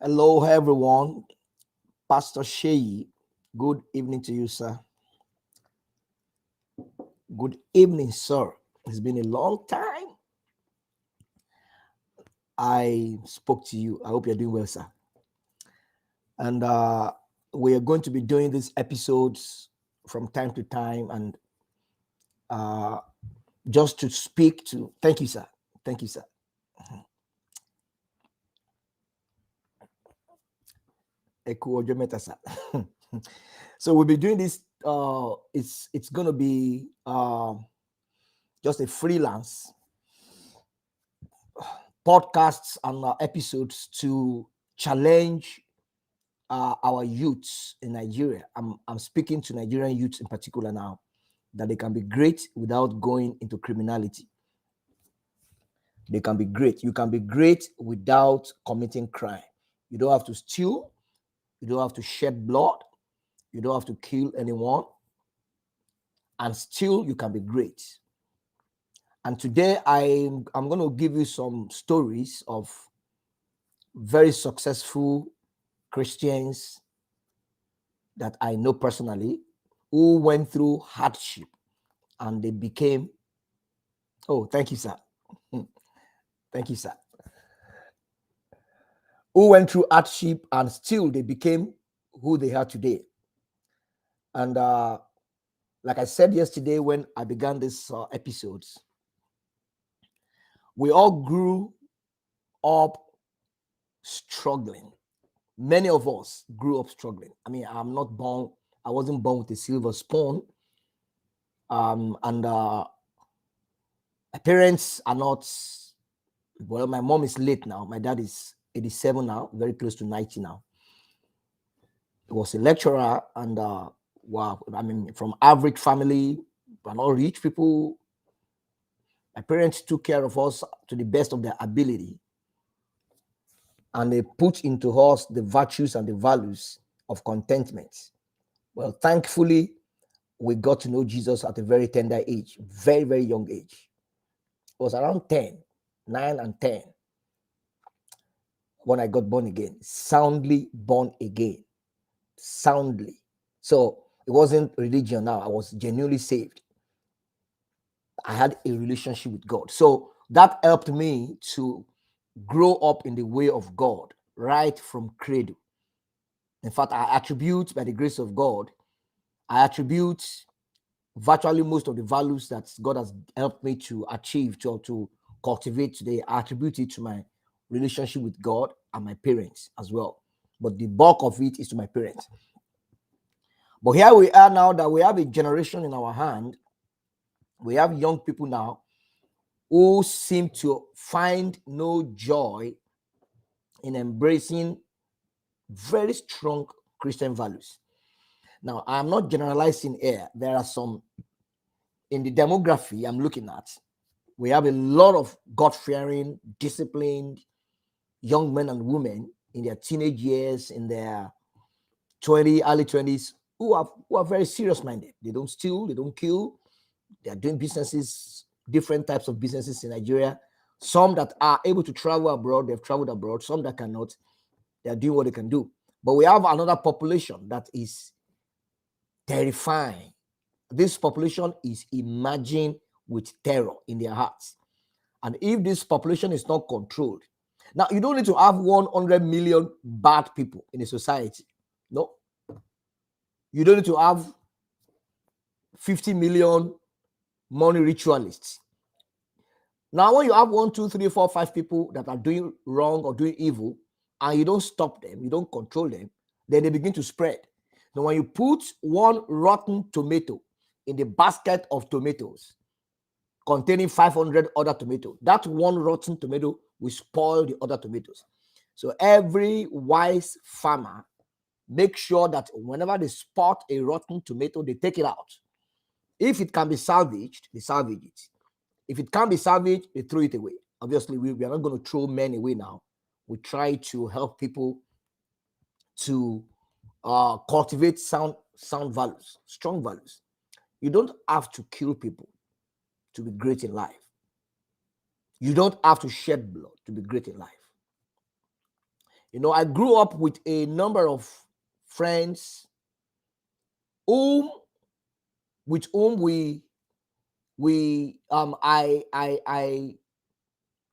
Hello, everyone. Pastor Sheyi, good evening to you, sir. Good evening, sir. It's been a long time. I spoke to you. I hope you're doing well, sir. And we are going to be doing these episodes from time to time and uh, just to speak to. Thank you, sir. Thank you, sir. Echo Ojo Meta, sir. So we'll be doing this. It's going to be just a freelance podcasts and episodes to challenge our youths in Nigeria. I'm speaking to Nigerian youths in particular now, that they can be great without going into criminality. They can be great. You can be great without committing crime. You don't have to steal. You don't have to shed blood. You don't have to kill anyone. And still, you can be great. And today, I'm going to give you some stories of very successful Christians that I know personally who went through hardship and they became, oh, thank you, sir. Thank you, sir. Who went through hardship and still they became who they are today. And like I said yesterday when I began this episodes, we all grew up struggling. Many of us grew up struggling. I mean, I wasn't born with a silver spoon. And my parents are not, well, my mom is late now. My dad is 87 now, very close to 90 now. He was a lecturer and wow, I mean, from average family, but not rich people. My parents took care of us to the best of their ability. And they put into us the virtues and the values of contentment. Well, thankfully, we got to know Jesus at a very tender age, very, very young age. It was around 10, 9 and 10 when I got born again, soundly born again, soundly. So it wasn't religion now. I was genuinely saved. I had a relationship with God. So that helped me to grow up in the way of God right from cradle. In fact, I attribute, by the grace of God, I attribute virtually most of the values that God has helped me to achieve, to cultivate today. I attribute it to my relationship with God and my parents as well. But the bulk of it is to my parents. But here we are now that we have a generation in our hand. We have young people now who seem to find no joy in embracing very strong Christian values. Now, I'm not generalizing here. There are some in the demography I'm looking at. We have a lot of God-fearing, disciplined young men and women in their teenage years, in their early 20s, who are very serious-minded. They don't steal, they don't kill. They are doing businesses, different types of businesses in Nigeria. Some that are able to travel abroad, they've traveled abroad. Some that cannot, they are doing what they can do. But we have another population that is terrifying. This population is emerging with terror in their hearts. And if this population is not controlled, now you don't need to have 100 million bad people in a society. No. You don't need to have 50 million money ritualists. Now, when you have 1, 2, 3, 4, 5 people that are doing wrong or doing evil, and you don't stop them, you don't control them, then they begin to spread. Now, when you put one rotten tomato in the basket of tomatoes containing 500 other tomatoes, that one rotten tomato will spoil the other tomatoes. So every wise farmer makes sure that whenever they spot a rotten tomato, they take it out. If it can be salvaged, they salvage it. If it can't be salvaged, they throw it away. Obviously, we are not going to throw men away now. We try to help people to cultivate sound values, strong values. You don't have to kill people to be great in life. You don't have to shed blood to be great in life. I grew up with a number of friends whom with whom I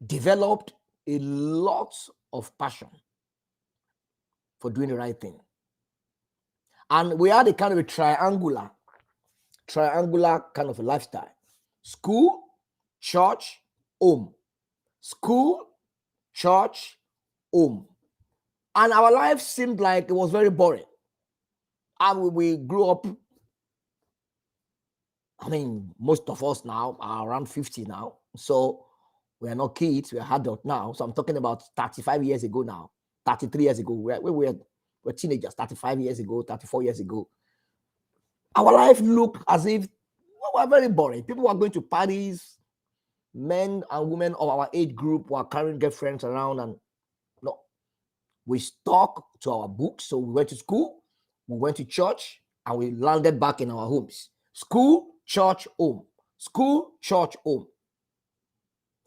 developed a lot of passion for doing the right thing. And we had a kind of a triangular kind of a lifestyle. School, church, home. School, church, home. And our life seemed like it was very boring. And we grew up, I mean, most of us now are around 50 now. So we are not kids, we are adults now. So I'm talking about 35 years ago now, 33 years ago. We were teenagers, 35 years ago, 34 years ago. Our life looked as if we were very boring. People were going to parties. Men and women of our age group were carrying girlfriends around, and no, we stuck to our books. So we went to school, we went to church, and we landed back in our homes. School, church, home. School, church, home.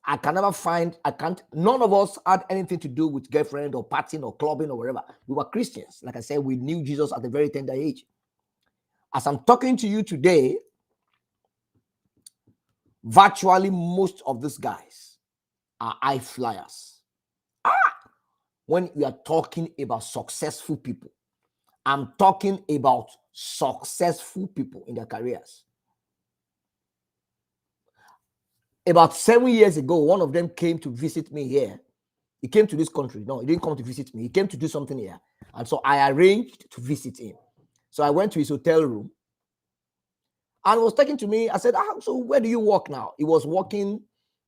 None of us had anything to do with girlfriend or partying or clubbing or whatever. We were Christians. Like I said, we knew Jesus at a very tender age. As I'm talking to you today, virtually most of these guys are high flyers. When we are talking about successful people, I'm talking about successful people in their careers. About 7 years ago, one of them came to visit me here. He came to this country. No, he didn't come to visit me. He came to do something here. And so I arranged to visit him. So I went to his hotel room. And he was talking to me. I said, so where do you work now? He was working,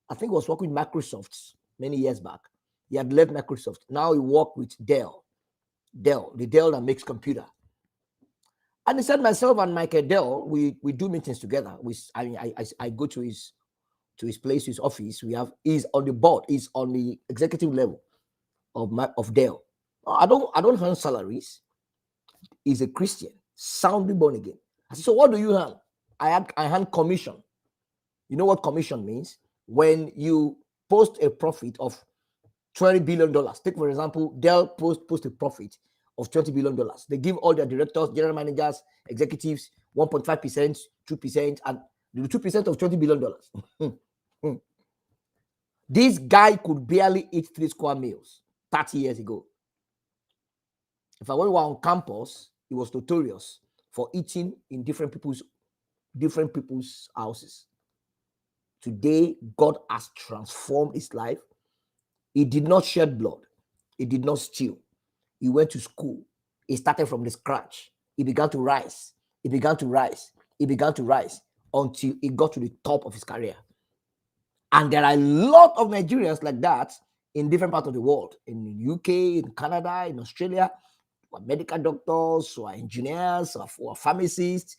I think he was working with Microsoft many years back. He had left Microsoft. Now he worked with Dell. The Dell that makes computer. And he said, myself and Michael Dell, we do meetings together. I go to his place, his office. He's on the board, he's on the executive level of Dell. I don't earn salaries. He's a Christian, soundly born again. I said, so what do you earn? I earn commission. You know what commission means? When you post a profit of $20 billion. Take, for example, Dell post a profit of $20 billion. They give all their directors, general managers, executives 1.5%, 2%, and the 2% of $20 billion. This guy could barely eat 3 square meals 30 years ago. If I went on campus, he was notorious for eating in different people's houses. Today, God has transformed his life. He did not shed blood. He did not steal. He went to school. He started from the scratch. He began to rise. He began to rise. He began to rise until he got to the top of his career. And there are a lot of Nigerians like that in different parts of the world, in the UK, in Canada, in Australia, who are medical doctors, who are engineers, who are pharmacists,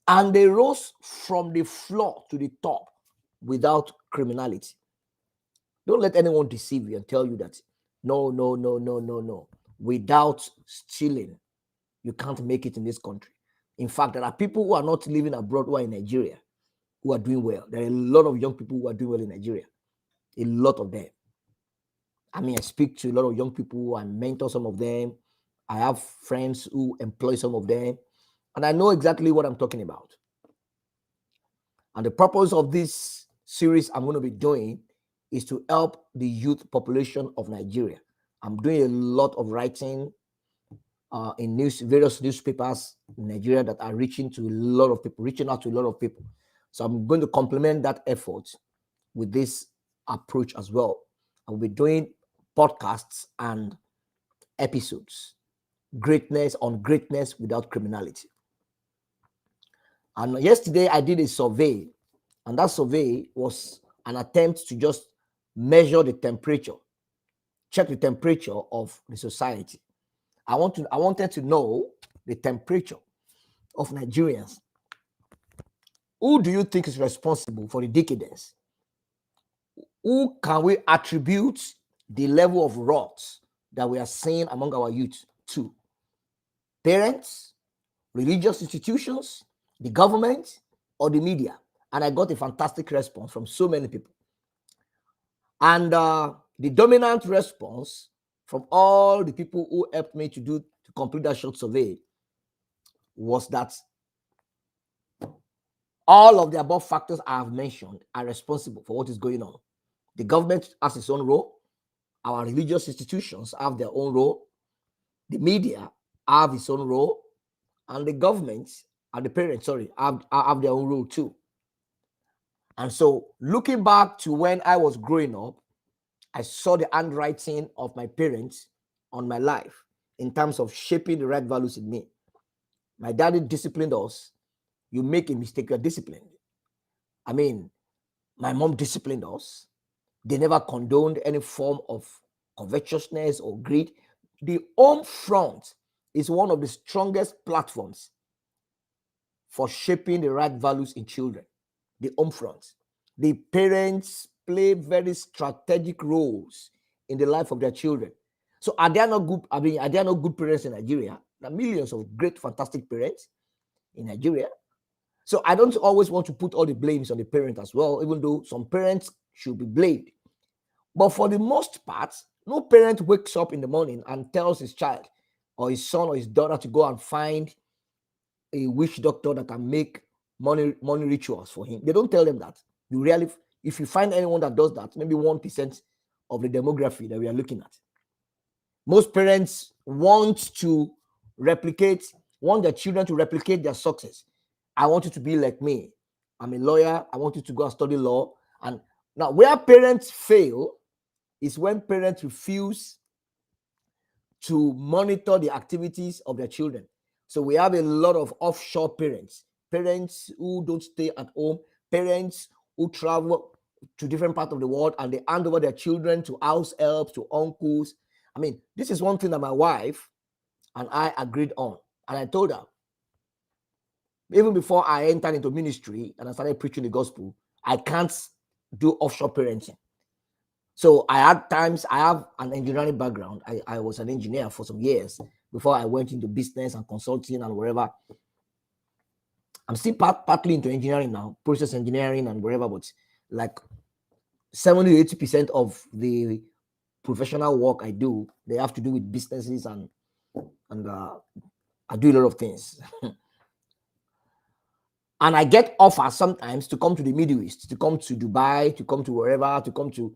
and they rose from the floor to the top without criminality. Don't let anyone deceive you and tell you that no. Without stealing, you can't make it in this country. In fact, there are people who are not living abroad who are in Nigeria who are doing well. There are a lot of young people who are doing well in Nigeria. A lot of them. I mean, I speak to a lot of young people. I mentor some of them. I have friends who employ some of them. And I know exactly what I'm talking about. And the purpose of this series I'm going to be doing is to help the youth population of Nigeria. I'm doing a lot of writing in various newspapers in Nigeria that are reaching out to a lot of people. So I'm going to complement that effort with this approach as well. I'll be doing podcasts and episodes, greatness without criminality. And yesterday I did a survey, and that survey was an attempt to just measure the temperature, check the temperature of the society. I wanted to know the temperature of Nigerians. Who do you think is responsible for the decadence? Who can we attribute the level of rot that we are seeing among our youth to? Parents, religious institutions, the government, or the media? And I got a fantastic response from so many people. And the dominant response from all the people who helped me to complete that short survey was that all of the above factors I have mentioned are responsible for what is going on. The government has its own role. Our religious institutions have their own role. The media have its own role. And the government and the parents, have their own role too. And so looking back to when I was growing up, I saw the handwriting of my parents on my life in terms of shaping the right values in me. My daddy disciplined us. You make a mistake, you're disciplined. I mean, my mom disciplined us. They never condoned any form of covetousness or greed. The home front is one of the strongest platforms for shaping the right values in children. The home front. The parents play very strategic roles in the life of their children. So are there not good? Are there not good parents in Nigeria? There are millions of great, fantastic parents in Nigeria. So I don't always want to put all the blames on the parent as well, even though some parents should be blamed. But for the most part, no parent wakes up in the morning and tells his child or his son or his daughter to go and find a witch doctor that can make money rituals for him. They don't tell them that. You really, if you find anyone that does that, maybe 1% of the demography that we are looking at. Most parents want their children to replicate their success. I want you to be like me. I'm a lawyer. I want you to go and study law. And now, where parents fail is when parents refuse to monitor the activities of their children. So we have a lot of offshore parents who don't stay at home, parents who travel to different parts of the world and they hand over their children to house helps, to uncles. I mean, this is one thing that my wife and I agreed on. And I told her, even before I entered into ministry and I started preaching the gospel, I can't do offshore parenting. So I have an engineering background. I was an engineer for some years before I went into business and consulting and wherever. I'm still partly into engineering now, process engineering and wherever, but like 70-80% of the professional work I do, they have to do with businesses and I do a lot of things. And I get offers sometimes to come to the Middle East, to come to Dubai, to come to wherever, to come to,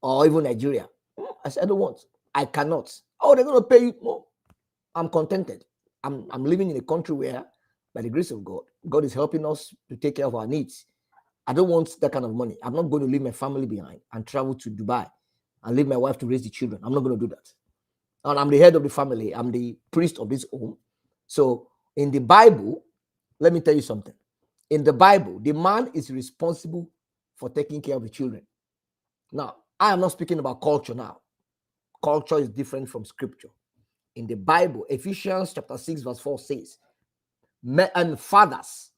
or even Nigeria. I said, I don't want. I cannot. Oh, they're going to pay you more. I'm contented. I'm living in a country where, by the grace of God, God is helping us to take care of our needs. I don't want that kind of money. I'm not going to leave my family behind and travel to Dubai and leave my wife to raise the children. I'm not going to do that. And I'm the head of the family. I'm the priest of this home. So in the Bible, let me tell you something. In the Bible, the man is responsible for taking care of the children. Now, I am not speaking about culture now. Culture is different from scripture. In the Bible, Ephesians chapter 6 verse 4 says, and fathers,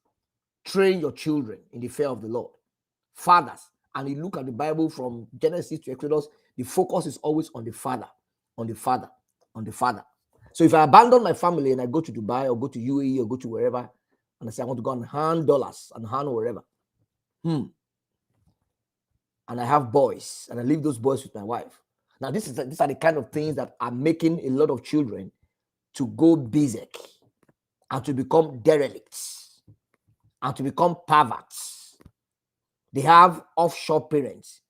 train your children in the fear of the Lord. Fathers. And you look at the Bible from Genesis to Exodus, the focus is always on the father, on the father, on the father. So if I abandon my family and I go to Dubai or go to UAE or go to wherever, and I say I want to go and hand dollars and hand wherever, and I have boys and I leave those boys with my wife. Now, these are the kind of things that are making a lot of children to go basic and to become derelicts and to become perverts. They have offshore parents.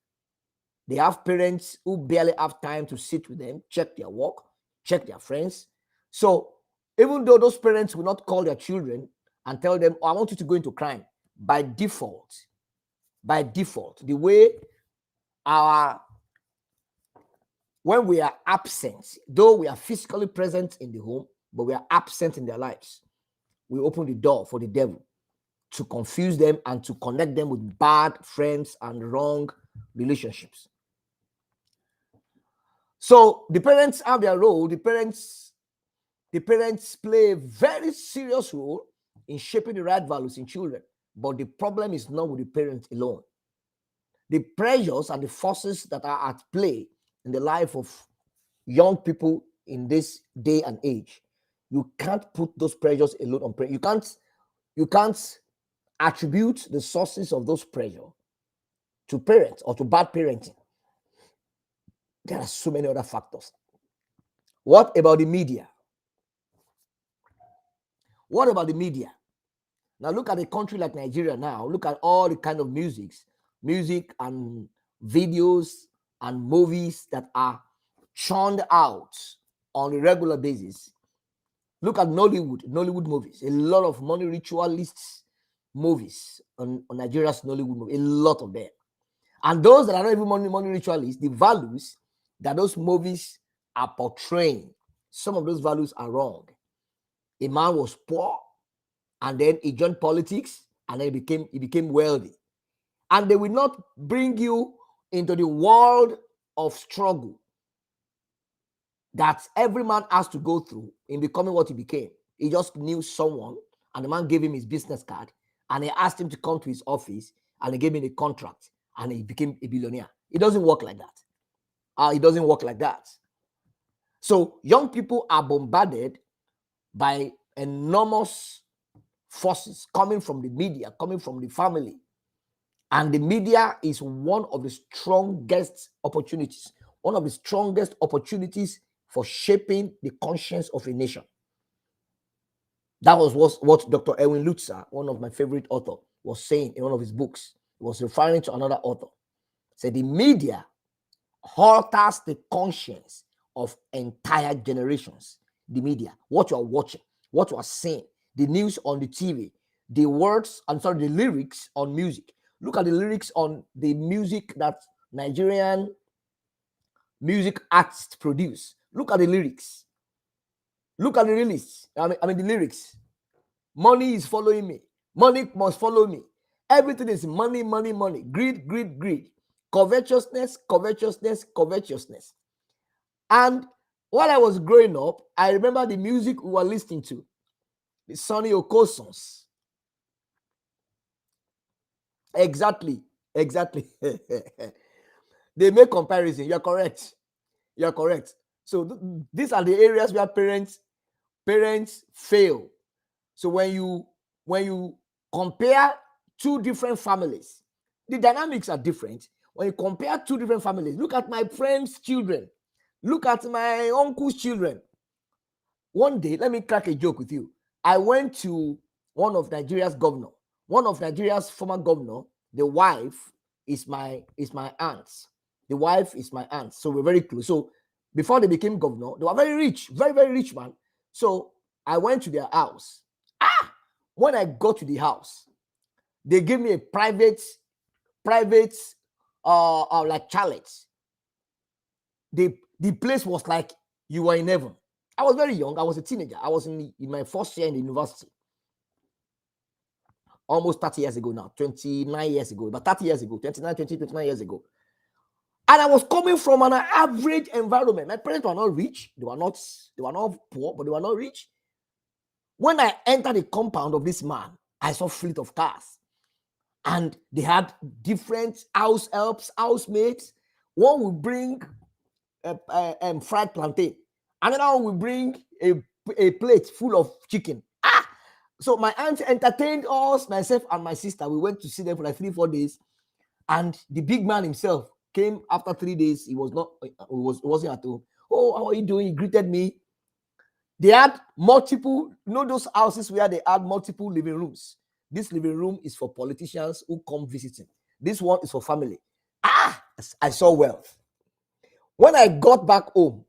They have parents who barely have time to sit with them, check their work, check their friends. So even though those parents will not call their children and tell them, oh, I want you to go into crime, by default, the way when we are absent, though we are physically present in the home, but we are absent in their lives, we open the door for the devil to confuse them and to connect them with bad friends and wrong relationships. So the parents have their role. The parents play a very serious role in shaping the right values in children. But the problem is not with the parents alone. The pressures and the forces that are at play in the life of young people in this day and age, you can't put those pressures alone on parents. You can't attribute the sources of those pressure to parents or to bad parenting. There are so many other factors. What about the media? What about the media? Now look at a country like Nigeria now. Look at all the kind of music and videos and movies that are churned out on a regular basis. Look at Nollywood movies. A lot of money ritualists movies on Nigeria's Nollywood movie. A lot of them. And those that are not even money ritualists, the values that those movies are portraying, some of those values are wrong. A man was poor, and then he joined politics, and then he became wealthy. And they will not bring you into the world of struggle that every man has to go through in becoming what he became. He just knew someone, and the man gave him his business card, and he asked him to come to his office, and he gave him a contract, and he became a billionaire. It doesn't work like that. It doesn't work like that. So young people are bombarded by enormous forces coming from the media, coming from the family. And the media is one of the strongest opportunities for shaping the conscience of a nation. That was what Dr. Erwin Lutzer, one of my favorite authors, was saying in one of his books. He was referring to another author. He said the media alters the conscience of entire generations. The media, what you are watching, what you are seeing, the news on the TV, the lyrics on music. Look at the lyrics on the music that Nigerian music artists produce. Look at the lyrics. Look at the release. The lyrics. Money is following me. Money must follow me. Everything is money, money, money. Greed, greed, greed. Covetousness, covetousness, covetousness. And while I was growing up, I remember the music we were listening to. The Sonny Oko songs. Exactly. They make comparison. You're correct. So these are the areas where parents fail. So when you compare two different families, the dynamics are different. When you compare two different families, look at my friend's children, look at my uncle's children. One day, let me crack a joke with you. I went to one of Nigeria's former governor. The wife is my aunt. The wife is my aunt. So we're very close. So before they became governor, they were very rich, very, very rich man. So I went to their house. When I got to the house, they gave me a private like chalet. The place was like you were in heaven. I was very young. I was a teenager. I was in my first year in the university. Almost 30 years ago now, 29 years ago, but 30 years ago, 29 years ago. And I was coming from an average environment. My parents were not rich. They were not poor, but they were not rich. When I entered the compound of this man, I saw fleet of cars. And they had different house helps, housemates. One will bring fried plantain. Another one will bring a plate full of chicken. So my aunt entertained us, myself and my sister. We went to see them for like 3-4 days. And the big man himself came after 3 days. He wasn't at home. Oh, how are you doing? He greeted me. They had multiple, those houses where they had multiple living rooms. This living room is for politicians who come visiting. This one is for family. I saw wealth. When I got back home,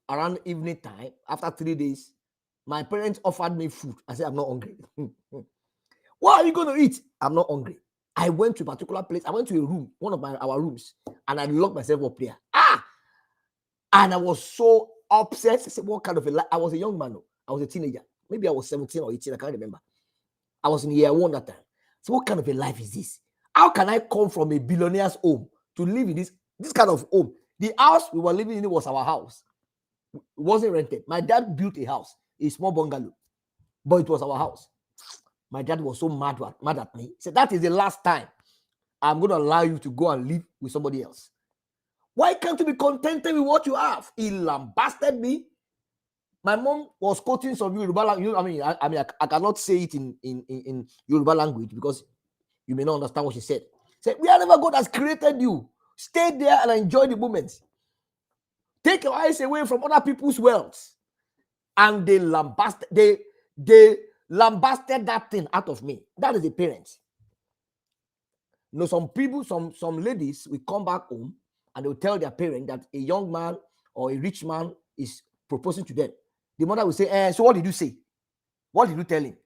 around evening time, after 3 days, my parents offered me food. I said, I'm not hungry. What are you going to eat? I'm not hungry. I went to a particular place. I went to a room, one of our rooms, and I locked myself up there. And I was so upset. I said, what kind of a life? I was a young man. I was a teenager. Maybe I was 17 or 18. I can't remember. I was in year 1 that time. So what kind of a life is this? How can I come from a billionaire's home to live in this kind of home? The house we were living in was our house. It wasn't rented. My dad built a house, a small bungalow, but it was our house. My dad was so mad at me. He said, that is the last time I'm going to allow you to go and live with somebody else. Why can't you be contented with what you have? He lambasted me. My mom was quoting some Yoruba language. I cannot say it in Yoruba language because you may not understand what she said. She said, wherever God has created you, stay there and enjoy the moment. Take your eyes away from other people's wealth. And they lambasted that thing out of me. That is the parents. You know, some people, some ladies will come back home and they'll tell their parent that a young man or a rich man is proposing to them. The mother will say, so what did you say? What did you tell him?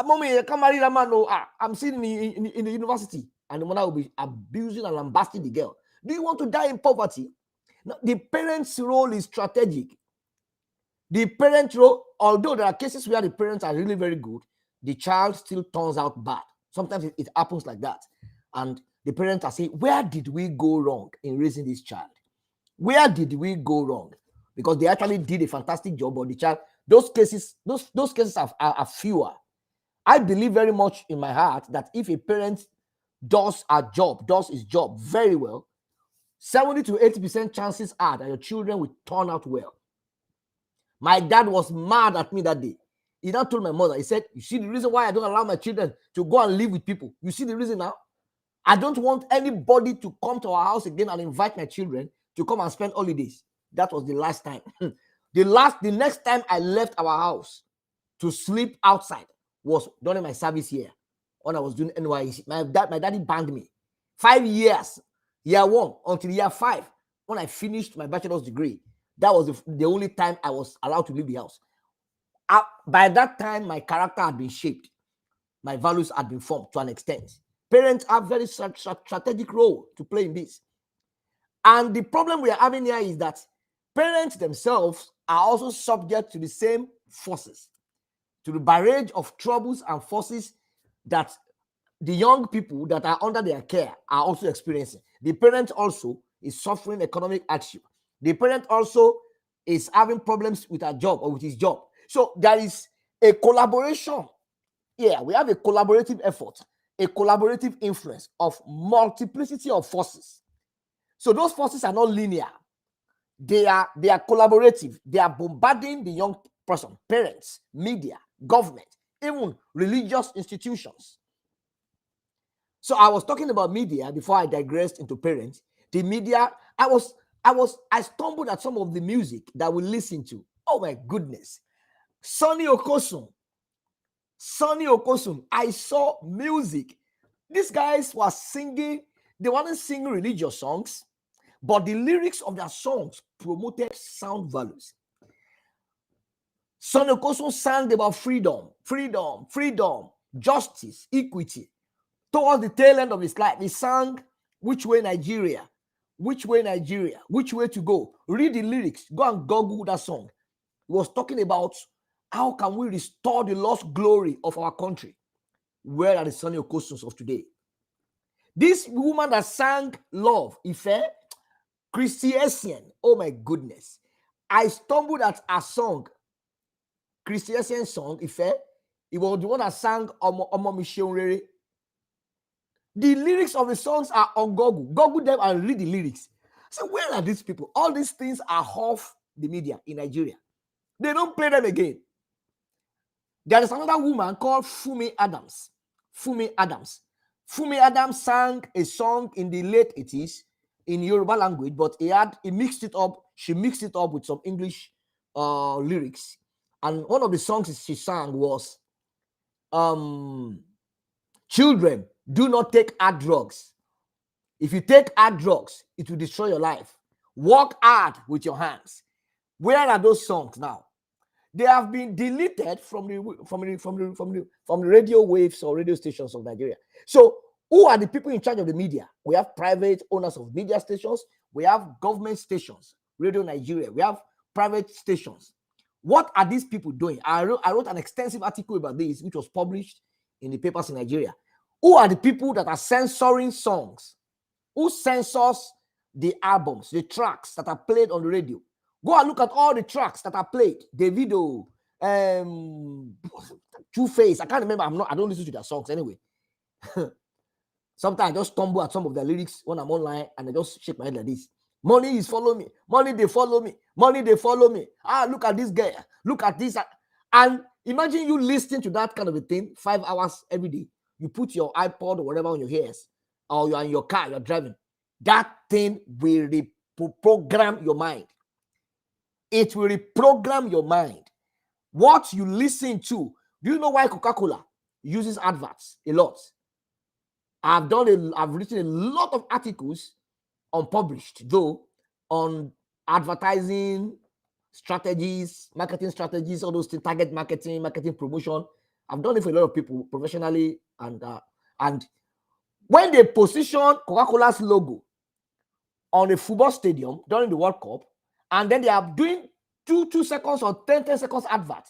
Mommy, I can't marry that man. No, I'm sitting in the university. And the mother will be abusing and lambasting the girl. Do you want to die in poverty? Now, the parent's role is strategic. The parent role, although there are cases where the parents are really very good, the child still turns out bad. Sometimes it happens like that. And the parents are saying, where did we go wrong in raising this child? Where did we go wrong? Because they actually did a fantastic job, but the child, those cases are fewer. I believe very much in my heart that if a parent does his job very well, 70 to 80% chances are that your children will turn out well. My dad was mad at me that day. He now told my mother, he said, you see the reason why I don't allow my children to go and live with people? You see the reason now? I don't want anybody to come to our house again and invite my children to come and spend holidays. That was the last time. The next time I left our house to sleep outside was during my service year when I was doing NYC. My daddy banged me. 5 years, year 1 until year 5, when I finished my bachelor's degree. That was the only time I was allowed to leave the house. By that time, my character had been shaped. My values had been formed to an extent. Parents have very strategic role to play in this. And the problem we are having here is that parents themselves are also subject to the same forces, to the barrage of troubles and forces that the young people that are under their care are also experiencing. The parent also is suffering economic hardship. The parent also is having problems with her job or with his job. So there is a collaboration. Yeah, we have a collaborative effort, a collaborative influence of multiplicity of forces. So those forces are not linear. They are collaborative. They are bombarding the young person, parents, media, government, even religious institutions. So I was talking about media before I digressed into parents. The media, I stumbled at some of the music that we listen to. Oh my goodness. Sonny Okosun. I saw music. These guys were singing, they weren't singing religious songs, but the lyrics of their songs promoted sound values. Sonny Okosun sang about freedom, justice, equity. Towards the tail end of his life, he sang, which way Nigeria, which way to go. Read the lyrics, go and Google that song. He was talking about how can we restore the lost glory of our country. Where are the Sonny Okosuns of today? This woman that sang Love, Ife, Christian, oh my goodness. I stumbled at a song, Christian song, Ife. It was the one that sang Omo Missionary. The lyrics of the songs are on Google. Google them and read the lyrics. So where are these people? All these things are off the media in Nigeria. They don't play them again. There is another woman called Fumi Adams. Fumi Adams sang a song in the late 80s in Yoruba language, but she mixed it up with some English lyrics. And one of the songs she sang was children, do not take hard drugs. If you take hard drugs, it will destroy your life. Work hard with your hands. Where are those songs now? They have been deleted from the radio waves or radio stations of Nigeria. So who are the people in charge of the media? We have private owners of media stations. We have government stations, Radio Nigeria. We have private stations. What are these people doing? I wrote an extensive article about this, which was published in the papers in Nigeria. Who are the people that are censoring songs? Who censors the albums, the tracks that are played on the radio? Go and look at all the tracks that are played. Davido, Two-Face. I can't remember. I don't listen to their songs anyway. Sometimes I just stumble at some of their lyrics when I'm online and I just shake my head like this. Money is follow me. Money, they follow me. Money, they follow me. Look at this guy. Look at this. And imagine you listening to that kind of a thing 5 hours every day. You put your iPod or whatever on your ears, or you're in your car, you're driving. That thing will program your mind. It will reprogram your mind. What you listen to. Do you know why Coca-Cola uses adverts a lot? I've written a lot of articles, unpublished though, on advertising strategies, marketing strategies, all those things, target marketing, marketing promotion. I've done it for a lot of people professionally, and when they position Coca-Cola's logo on a football stadium during the World Cup, and then they are doing 2 seconds or 10 seconds advert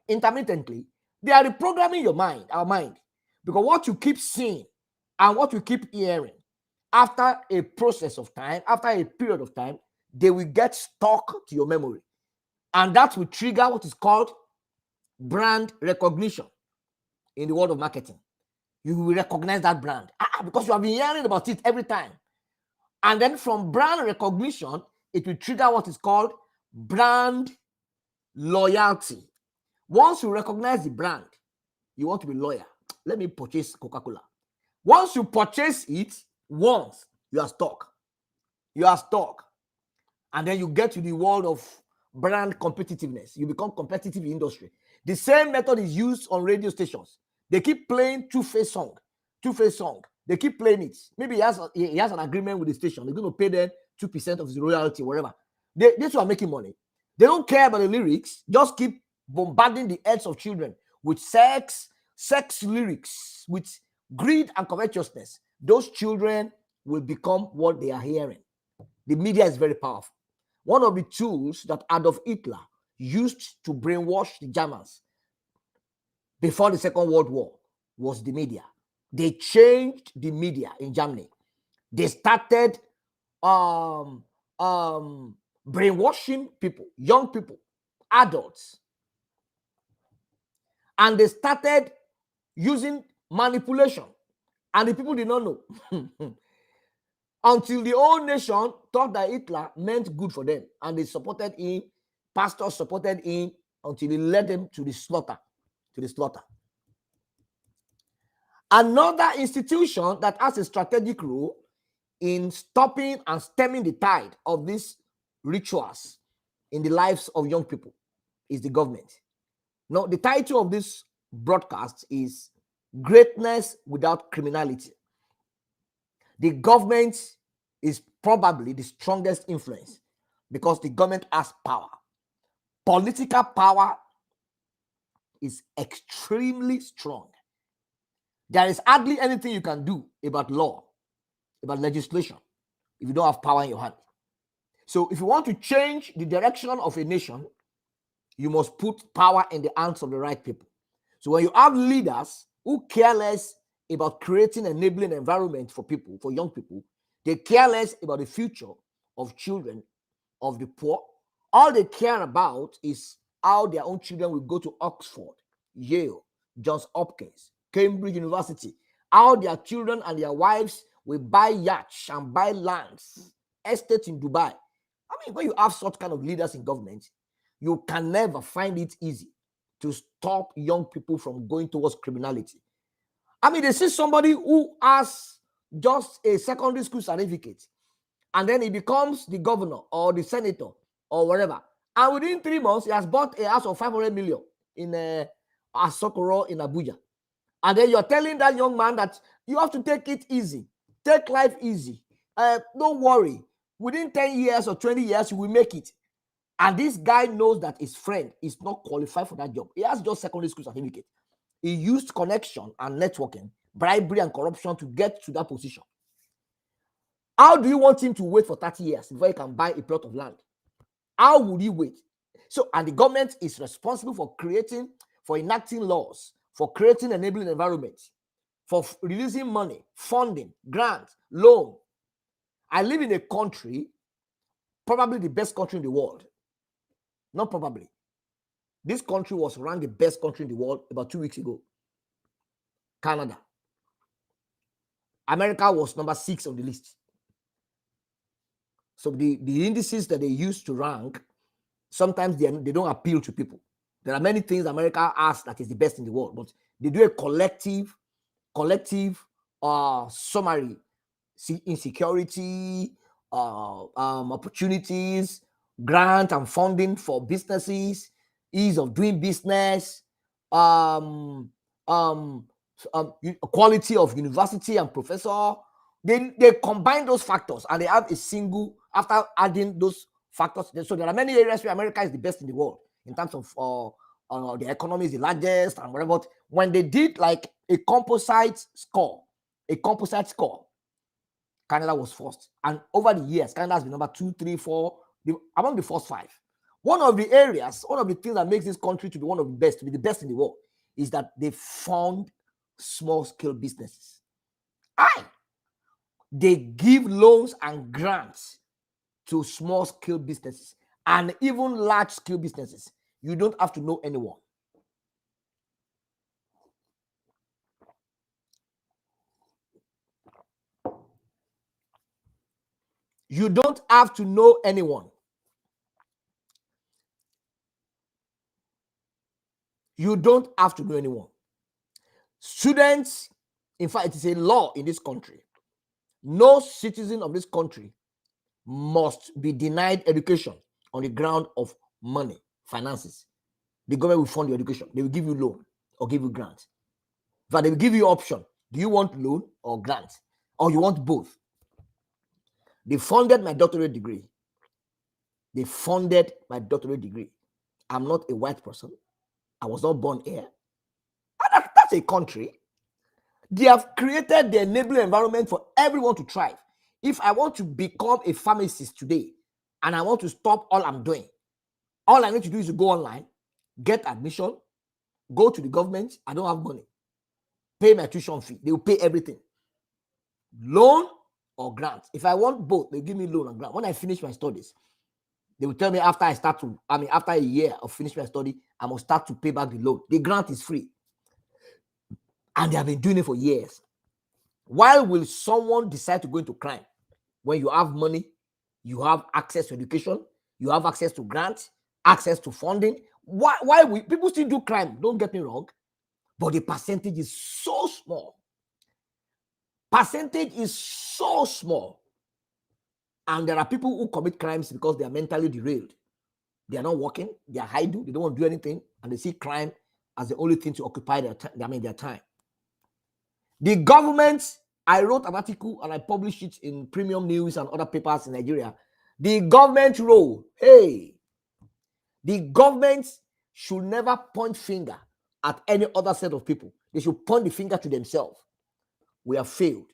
intermittently, they are reprogramming your mind, our mind, because what you keep seeing and what you keep hearing, after a process of time, after a period of time, they will get stuck to your memory, and that will trigger what is called brand recognition in the world of marketing. You will recognize that brand because you have been hearing about it every time. And then from brand recognition, it will trigger what is called brand loyalty. Once you recognize the brand, you want to be loyal. Let me purchase Coca-Cola. Once you purchase it once, you are stuck. You are stuck. And then you get to the world of brand competitiveness. You become competitive in industry. The same method is used on radio stations. They keep playing Two-Face song. They keep playing it. Maybe he has an agreement with the station. They're going to pay them 2% of his royalty, whatever. These are making money. They don't care about the lyrics. Just keep bombarding the heads of children with sex lyrics, with greed and covetousness. Those children will become what they are hearing. The media is very powerful. One of the tools that Adolf Hitler used to brainwash the Germans before the Second World War was the media. They changed the media in Germany. They started brainwashing people, young people, adults. And they started using manipulation. And the people did not know. Until the whole nation thought that Hitler meant good for them. And they supported him. Pastors supported him until he led them to the slaughter. Another institution that has a strategic role in stopping and stemming the tide of these rituals in the lives of young people is the government. Now, the title of this broadcast is Greatness Without Criminality. The government is probably the strongest influence because the government has power. Political power is extremely strong. There is hardly anything you can do about law, about legislation, if you don't have power in your hand. So if you want to change the direction of a nation, you must put power in the hands of the right people. So when you have leaders who care less about creating an enabling environment for people, for young people, they care less about the future of children, of the poor. All they care about is how their own children will go to Oxford, Yale, Johns Hopkins, Cambridge University, how their children and their wives will buy yachts and buy lands, estates in Dubai. I mean, when you have such kind of leaders in government, you can never find it easy to stop young people from going towards criminality. I mean, they see somebody who has just a secondary school certificate, and then he becomes the governor or the senator or whatever. And within 3 months, he has bought a house of 500 million in Asokoro in Abuja. And then you're telling that young man that you have to take it easy. Take life easy. Don't worry. Within 10 years or 20 years, you will make it. And this guy knows that his friend is not qualified for that job. He has just secondary school certificate. He used connection and networking, bribery and corruption to get to that position. How do you want him to wait for 30 years before he can buy a plot of land? How would he wait? So, and the government is responsible for enacting laws, for creating enabling environments, for releasing money, funding, grants, loan. I live in a country, probably the best country in the world. Not probably. This country was ranked the best country in the world about 2 weeks ago. Canada. America was number 6 on the list. So the indices that they use to rank, sometimes they don't appeal to people. There are many things America has that is the best in the world, but they do a collective summary. See, insecurity, opportunities, grant and funding for businesses, ease of doing business, um, quality of university and professor. They combine those factors and they have a single, after adding those factors. So there are many areas where America is the best in the world in terms of the economy is the largest and whatever. But when they did like a composite score, Canada was first. And over the years, Canada has been number 2, 3, 4, among the first 5. One of the things that makes this country to be one of the best, to be the best in the world, is that they fund small-scale businesses. They give loans and grants to small-scale businesses and even large-scale businesses. You don't have to know anyone. You don't have to know anyone. You don't have to know anyone. Students, in fact, it is a law in this country. No citizen of this country must be denied education on the ground of money, finances. The government will fund your education. They will give you loan or give you grant. But they will give you option. Do you want loan or grant? Or you want both? They funded my doctorate degree. I'm not a white person. I was not born here. That's a country. They have created the enabling environment for everyone to thrive. If I want to become a pharmacist today and I want to stop all I'm doing, all I need to do is to go online, get admission, go to the government. I don't have money. Pay my tuition fee. They will pay everything. Loan or grant. If I want both, they give me loan and grant. When I finish my studies, they will tell me after a year of finishing my study, I must start to pay back the loan. The grant is free. And they have been doing it for years. Why will someone decide to go into crime when you have money, you have access to education, you have access to grants, access to funding? Why will people still do crime? Don't get me wrong, but the percentage is so small. And there are people who commit crimes because they are mentally derailed. They are not working, they are idle, they don't want to do anything, and they see crime as the only thing to occupy their time. The government, I wrote an article and I published it in Premium News and other papers in Nigeria. The government role, the government should never point finger at any other set of people. They should point the finger to themselves. We have failed.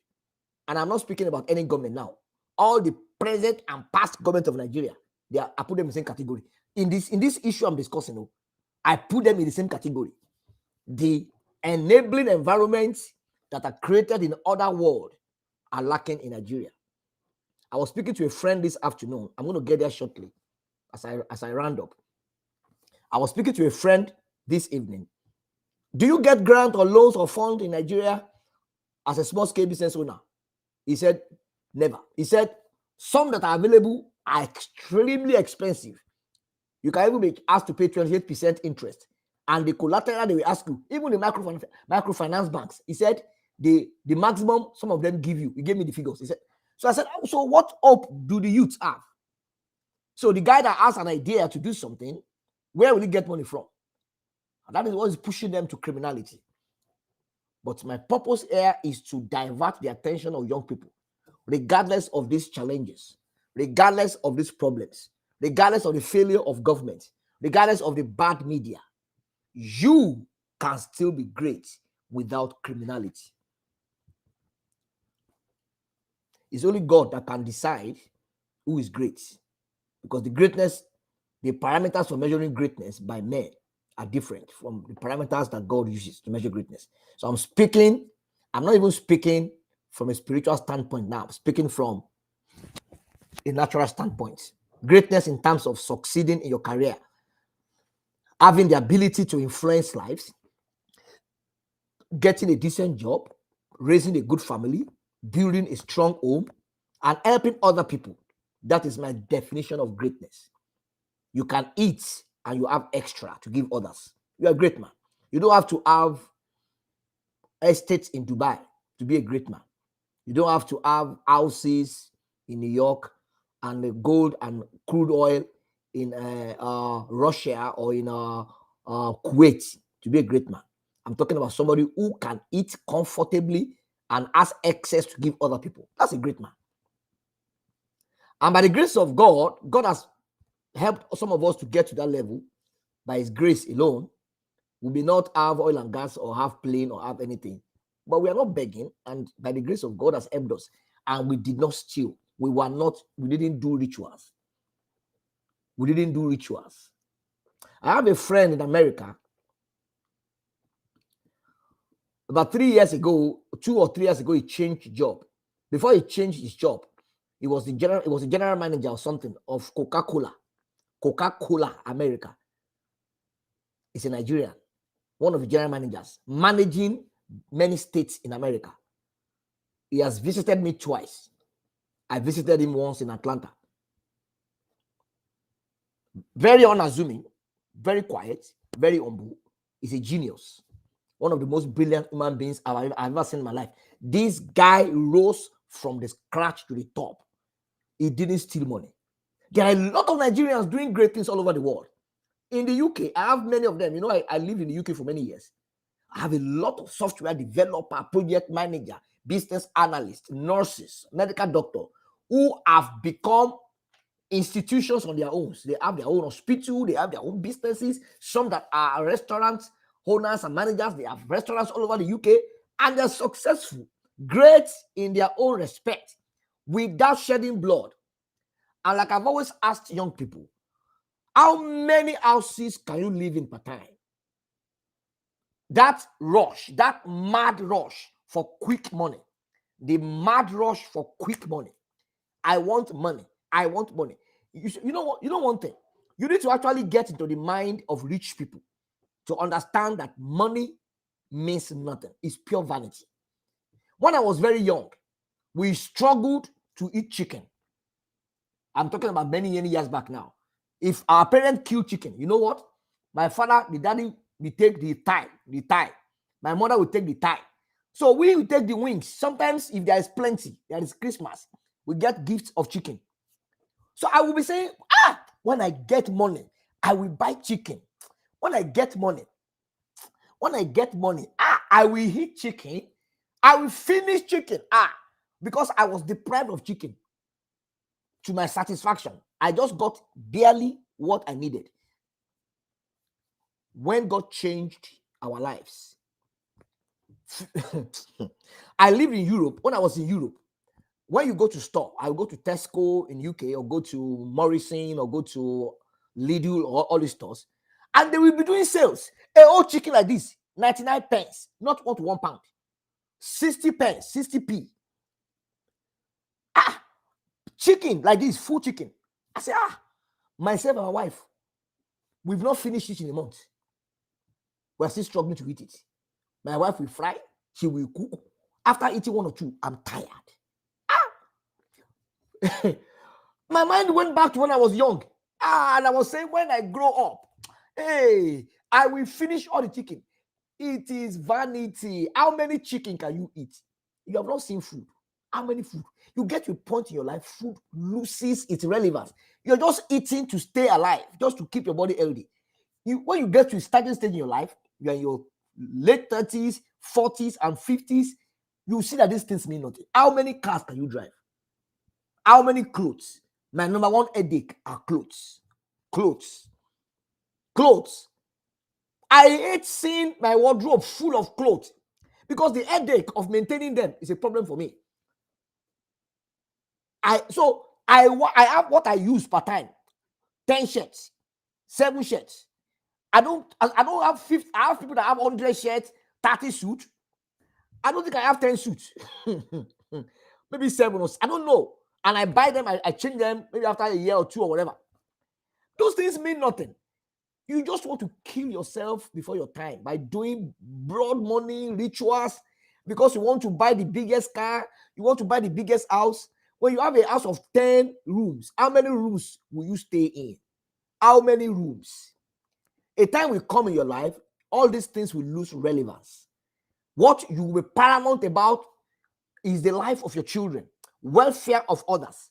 And I'm not speaking about any government now. All the present and past government of Nigeria, I put them in the same category. In this issue I'm discussing, I put them in the same category. The enabling environments that are created in other world are lacking in Nigeria. I was speaking to a friend this afternoon. I'm going to get there shortly as I round up. I was speaking to a friend this evening. Do you get grant or loans or funds in Nigeria as a small-scale business owner? He said, never. He said, some that are available are extremely expensive. You can even be asked to pay 28% interest. And the collateral they will ask you, even the microfinance banks, he said, the maximum some of them give you. He gave me the figures. He said, so I said, so what hope do the youths have? So the guy that has an idea to do something, where will he get money from? And that is what is pushing them to criminality. But my purpose here is to divert the attention of young people, regardless of these challenges, regardless of these problems, regardless of the failure of government, regardless of the bad media. You can still be great without criminality. It's only God that can decide who is great, because the parameters for measuring greatness by men are different from the parameters that God uses to measure greatness. So I'm not even speaking from a spiritual standpoint now. I'm speaking from a natural standpoint. Greatness in terms of succeeding in your career, having the ability to influence lives, getting a decent job, raising a good family, building a strong home, and helping other people. That is my definition of greatness. You can eat and you have extra to give others. You're a great man. You don't have to have estates in Dubai to be a great man. You don't have to have houses in New York and the gold and crude oil in Russia or in Kuwait to be a great man. I'm talking about somebody who can eat comfortably and has excess to give other people. That's a great man. And by the grace of God, God has helped some of us to get to that level by his grace alone. We may not have oil and gas or have plane or have anything, but we are not begging. And by the grace of God has helped us. And we did not steal. We didn't do rituals. We didn't do rituals. I have a friend in America. About 3 years ago, 2 or 3 years ago, he changed job. Before he changed his job, he was the general manager or something of Coca-Cola. Coca-Cola America. He's a Nigerian, one of the general managers, managing many states in America. He has visited me twice. I visited him once in Atlanta. Very unassuming, very quiet, very humble. He's a genius. One of the most brilliant human beings I've ever seen in my life. This guy rose from the scratch to the top. He didn't steal money. There are a lot of Nigerians doing great things all over the world. In the UK, I have many of them. You know, I lived in the UK for many years. I have a lot of software developer, project manager, business analyst, nurses, medical doctor who have become institutions on their own. They have their own hospital, they have their own businesses. Some that are restaurants owners and managers, they have restaurants all over the UK, and they're successful, great in their own respect, without shedding blood. And like I've always asked young people, how many houses can you live in per time? That rush, that mad rush for quick money, the mad rush for quick money. I want money. I want money. You know what? You know one thing. You need to actually get into the mind of rich people to understand that money means nothing. It's pure vanity. When I was very young, we struggled to eat chicken. I'm talking about many years back now. If our parents kill chicken, you know what? My father, the daddy, we take the thigh. My mother will take the thigh. So we will take the wings. Sometimes if there is plenty, there is Christmas, we get gifts of chicken. So I will be saying, when I get money, I will buy chicken. When I get money, I will eat chicken. I will finish chicken. Because I was deprived of chicken. To my satisfaction, I just got barely what I needed. When God changed our lives, I lived in Europe. When I was in Europe, when you go to store, I will go to Tesco in UK or go to Morrison or go to Lidl or all these stores, and they will be doing sales. A whole chicken like this, 99 pence, not worth £1, 60 pence, 60p. Chicken like this, full chicken. I say, myself and my wife, we've not finished it in a month. We're still struggling to eat it. My wife will fry, she will cook. After eating one or two, I'm tired. My mind went back to when I was young. And I was saying, when I grow up, hey, I will finish all the chicken. It is vanity. How many chicken can you eat? You have not seen food. How many food? You get to a point in your life, food loses its relevance. You're just eating to stay alive, just to keep your body healthy. When you get to a starting stage in your life, you're in your late 30s, 40s, and 50s, you see that these things mean nothing. How many cars can you drive? How many clothes? My number one headache are clothes. Clothes. I hate seeing my wardrobe full of clothes because the headache of maintaining them is a problem for me. I have what I use per time: 10 shirts, 7 shirts. I don't have 50. I have people that have 100 shirts, 30 suits. I don't think I have 10 suits. Maybe 7 or I don't know. And I buy them, I change them maybe after a year or 2 or whatever. Those things mean nothing. You just want to kill yourself before your time by doing broad money rituals because you want to buy the biggest car, you want to buy the biggest house. When you have a house of 10 rooms, how many rooms will you stay in? How many rooms? A time will come in your life, all these things will lose relevance. What you will be paramount about is the life of your children, welfare of others,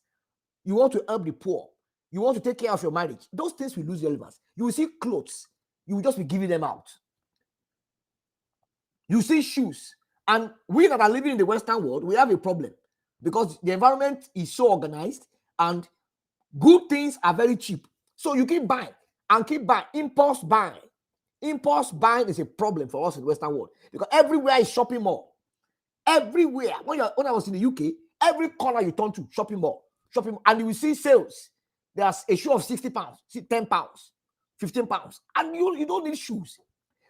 You want to help the poor. You want to take care of your marriage. Those things will lose relevance. You will see clothes. You will just be giving them out. You see shoes. And we that are living in the Western world, we have a problem because the environment is so organized and good things are very cheap. So you keep buying and keep buying. Impulse buying. Impulse buying is a problem for us in the Western world because everywhere is shopping mall. Everywhere. When I was in the UK, every corner you turn to, shopping mall. And you will see sales. There's a shoe of 60 pounds, 10 pounds, 15 pounds. And you don't need shoes.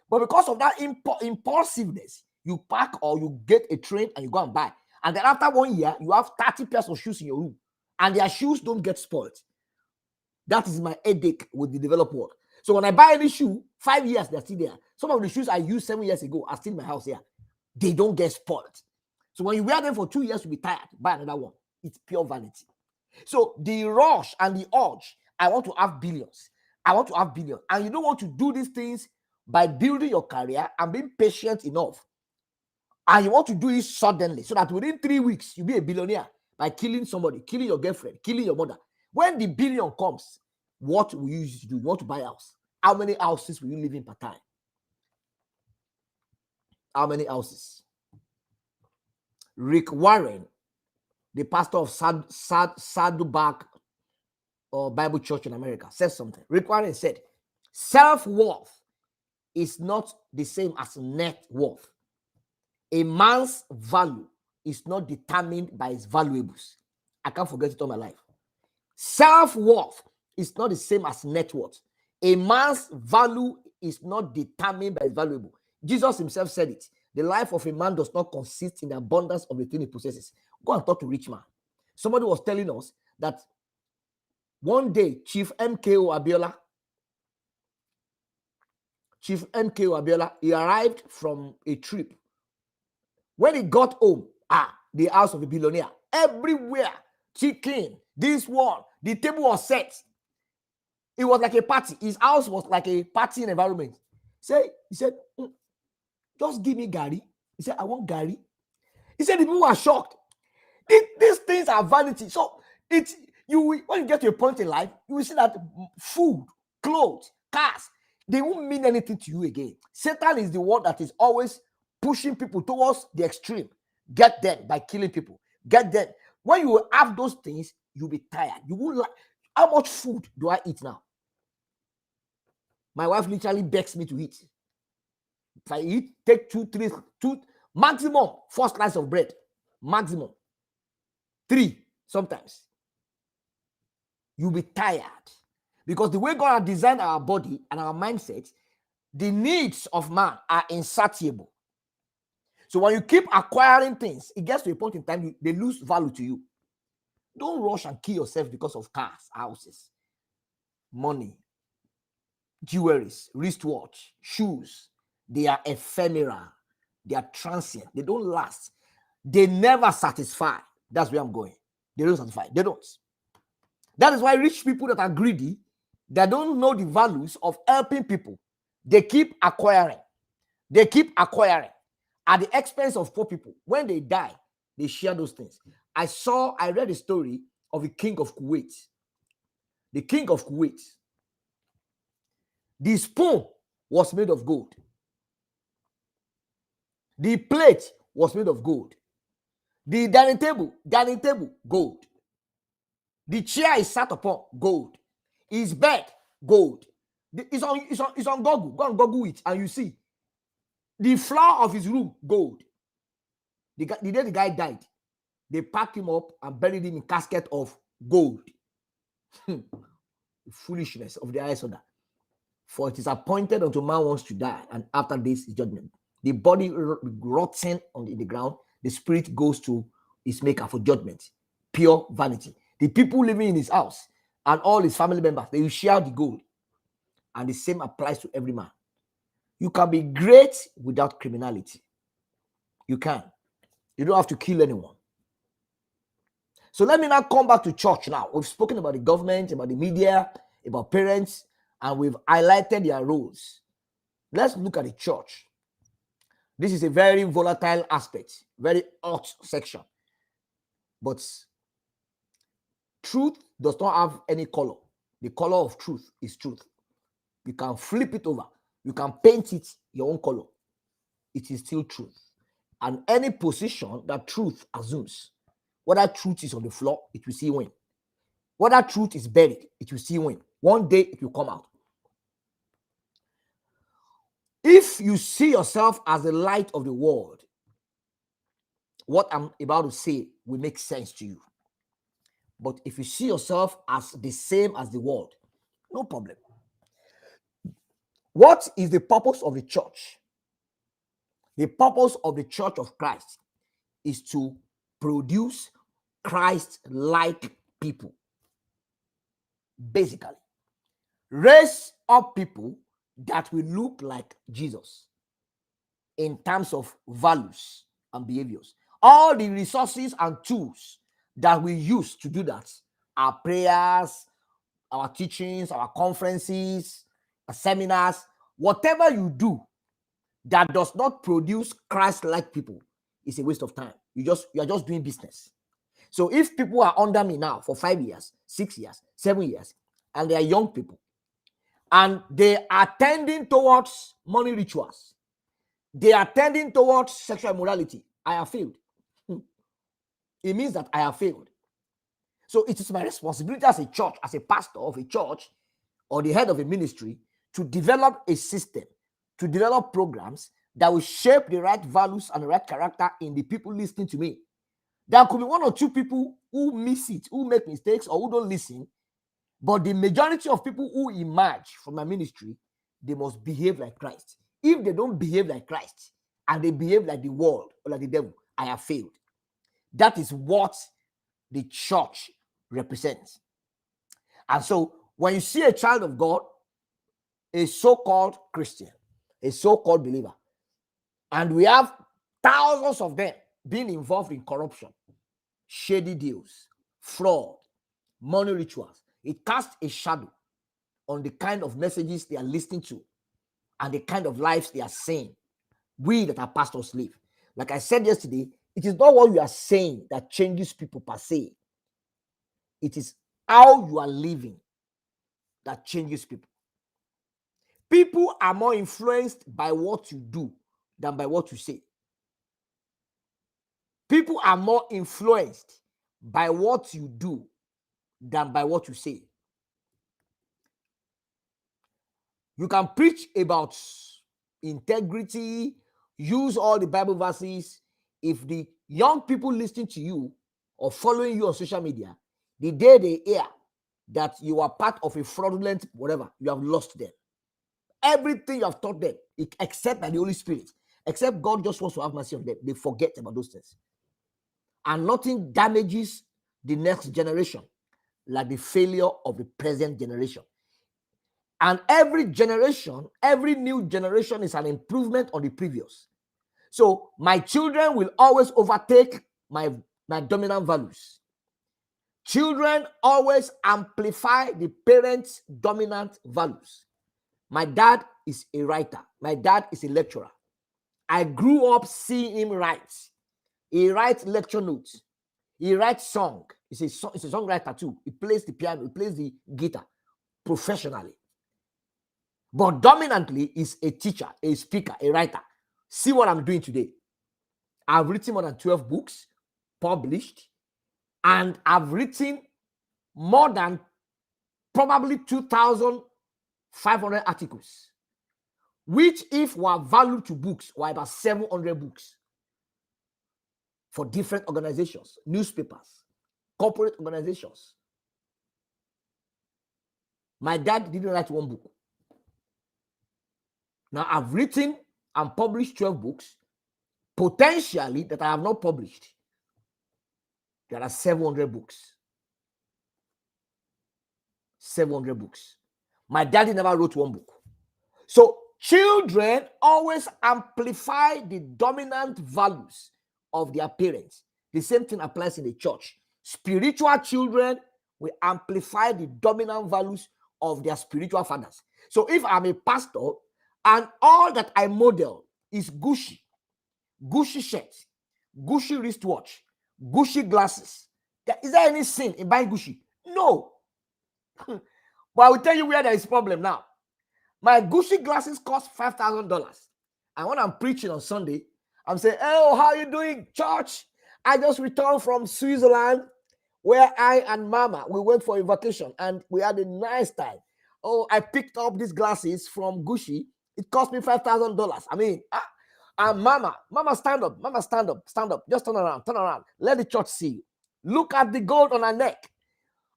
But because of that impulsiveness, you pack or you get a train and you go and buy. And then after 1 year, you have 30 pairs of shoes in your room. And their shoes don't get spoiled. That is my headache with the developed world. So when I buy any shoe, 5 years, they're still there. Some of the shoes I used 7 years ago are still in my house here. They don't get spoiled. So when you wear them for 2 years, you'll be tired. Buy another one. It's pure vanity. So the rush and the urge, I want to have billions. I want to have billions. And you don't want to do these things by building your career and being patient enough. And you want to do it suddenly so that within 3 weeks, you'll be a billionaire by killing somebody, killing your girlfriend, killing your mother. When the billion comes, what will you use to do? You want to buy a house. How many houses will you live in per time? How many houses? Rick Warren, the pastor of Saddleback Bible Church in America, said something. Rick Warren said, self-worth is not the same as net worth. A man's value is not determined by his valuables. I can't forget it all my life. Self-worth is not the same as net worth. A man's value is not determined by his valuable. Jesus himself said it. The life of a man does not consist in the abundance of the thing he possesses. Go and talk to rich man. Somebody was telling us that one day, Chief MKO Abiola, he arrived from a trip. When he got home, the house of a billionaire. Everywhere, chicken, this one, the table was set. It was like a party. His house was like a party environment. He said, just give me Gary. He said, I want Gary. He said the people were shocked. These things are vanity. So when you get to a point in life, you will see that food, clothes, cars, they won't mean anything to you again. Satan is the one that is always pushing people towards the extreme. Get them by killing people. Get them. When you have those things, you'll be tired. You won't like, how much food do I eat now? My wife literally begs me to eat. If I eat, take two, maximum 4 slices of bread. Maximum 3 sometimes. You'll be tired. Because the way God has designed our body and our mindset, the needs of man are insatiable. So when you keep acquiring things, it gets to a point in time, they lose value to you. Don't rush and kill yourself because of cars, houses, money, jewelries, wristwatch, shoes. They are ephemeral. They are transient. They don't last. They never satisfy. That's where I'm going. They don't satisfy. They don't. That is why rich people that are greedy, they don't know the values of helping people. They keep acquiring. They keep acquiring at the expense of poor people. When they die, they share those things. I read a story of the king of Kuwait. The king of Kuwait. The spoon was made of gold. The plate was made of gold. The dining table, gold. The chair is sat upon, gold. His bed, gold. It's on Google. Go and Google it and you see. The floor of his room, gold. The day the guy died, they packed him up and buried him in a casket of gold. The foolishness of the highest order. For it is appointed unto man wants to die, and after this is judgment. The body rotten on the ground, the spirit goes to his maker for judgment. Pure vanity. The people living in his house and all his family members, they will share the gold. And the same applies to every man. You can be great without criminality. You can. You don't have to kill anyone. So let me now come back to church now. We've spoken about the government, about the media, about parents, and we've highlighted their roles. Let's look at the church. This is a very volatile aspect, very hot section. But Truth does not have any color. The color of truth is truth. You can flip it over. You can paint it your own color. It is still truth. And any position that truth assumes, whether truth is on the floor, it will still win. Whether truth is buried, it will still win. One day it will come out. If you see yourself as the light of the world, what I'm about to say will make sense to you. But if you see yourself as the same as the world, no problem. What is the purpose of the church? The purpose of the church of Christ is to produce Christ-like people. Basically, raise up people that will look like Jesus in terms of values and behaviors. All the resources and tools that we use to do that, our prayers, our teachings, our conferences, our seminars, whatever you do that does not produce Christ-like people is a waste of time. You are just doing business. So if people are under me now for 5 years, 6 years, 7 years, and they are young people, and they are tending towards money rituals, they are tending towards sexual immorality, I have failed. It means that I have failed. So it is my responsibility as a church, as a pastor of a church, or the head of a ministry, to develop a system, to develop programs that will shape the right values and the right character in the people listening to me. There could be 1 or 2 people who miss it, who make mistakes, or who don't listen. But the majority of people who emerge from my ministry, they must behave like Christ. If they don't behave like Christ and they behave like the world or like the devil, I have failed. That is what the church represents. And so when you see a child of God, a so-called Christian, a so-called believer, and we have thousands of them being involved in corruption, shady deals, fraud, money rituals, it casts a shadow on the kind of messages they are listening to and the kind of lives they are saying. We that are pastors live. Like I said yesterday, it is not what you are saying that changes people per se. It is how you are living that changes people. People are more influenced by what you do than by what you say. People are more influenced by what you do than by what you say. You can preach about integrity, use all the Bible verses. If the young people listening to you or following you on social media, the day they hear that you are part of a fraudulent whatever, you have lost them. Everything you have taught them, except by the Holy Spirit, except God just wants to have mercy on them, they forget about those things. And nothing damages the next generation like the failure of the present generation. And every generation, every new generation is an improvement on the previous. So my children will always overtake my dominant values. Children always amplify the parents' dominant values. My dad is a writer. My dad is a lecturer. I grew up seeing him write. He writes lecture notes. He writes song. He's a songwriter too. He plays the piano. He plays the guitar professionally. But dominantly is a teacher, a speaker, a writer. See what I'm doing today. I've written more than 12 books, published, and I've written more than probably 2,500 articles, which if were valued to books, were about 700 books for different organizations, newspapers, corporate organizations. My dad didn't write one book. Now I've written and published 12 books, potentially that I have not published. There are 700 books. 700 books. My daddy never wrote one book. So children always amplify the dominant values of their parents. The same thing applies in the church. Spiritual children will amplify the dominant values of their spiritual fathers. So if I'm a pastor and all that I model is Gucci shirt, Gucci wristwatch, Gucci glasses, is there any sin in buying Gucci? No. But I will tell you where there is problem now. My Gucci glasses cost $5,000. And when I'm preaching on Sunday, I'm saying, oh, how you doing, church? I just returned from Switzerland, where I and Mama, we went for a vacation and we had a nice time. Oh, I picked up these glasses from Gucci. It cost me $5,000. I mean, and Mama, stand up. Mama, stand up. Stand up. Just turn around. Turn around. Let the church see you. Look at the gold on her neck.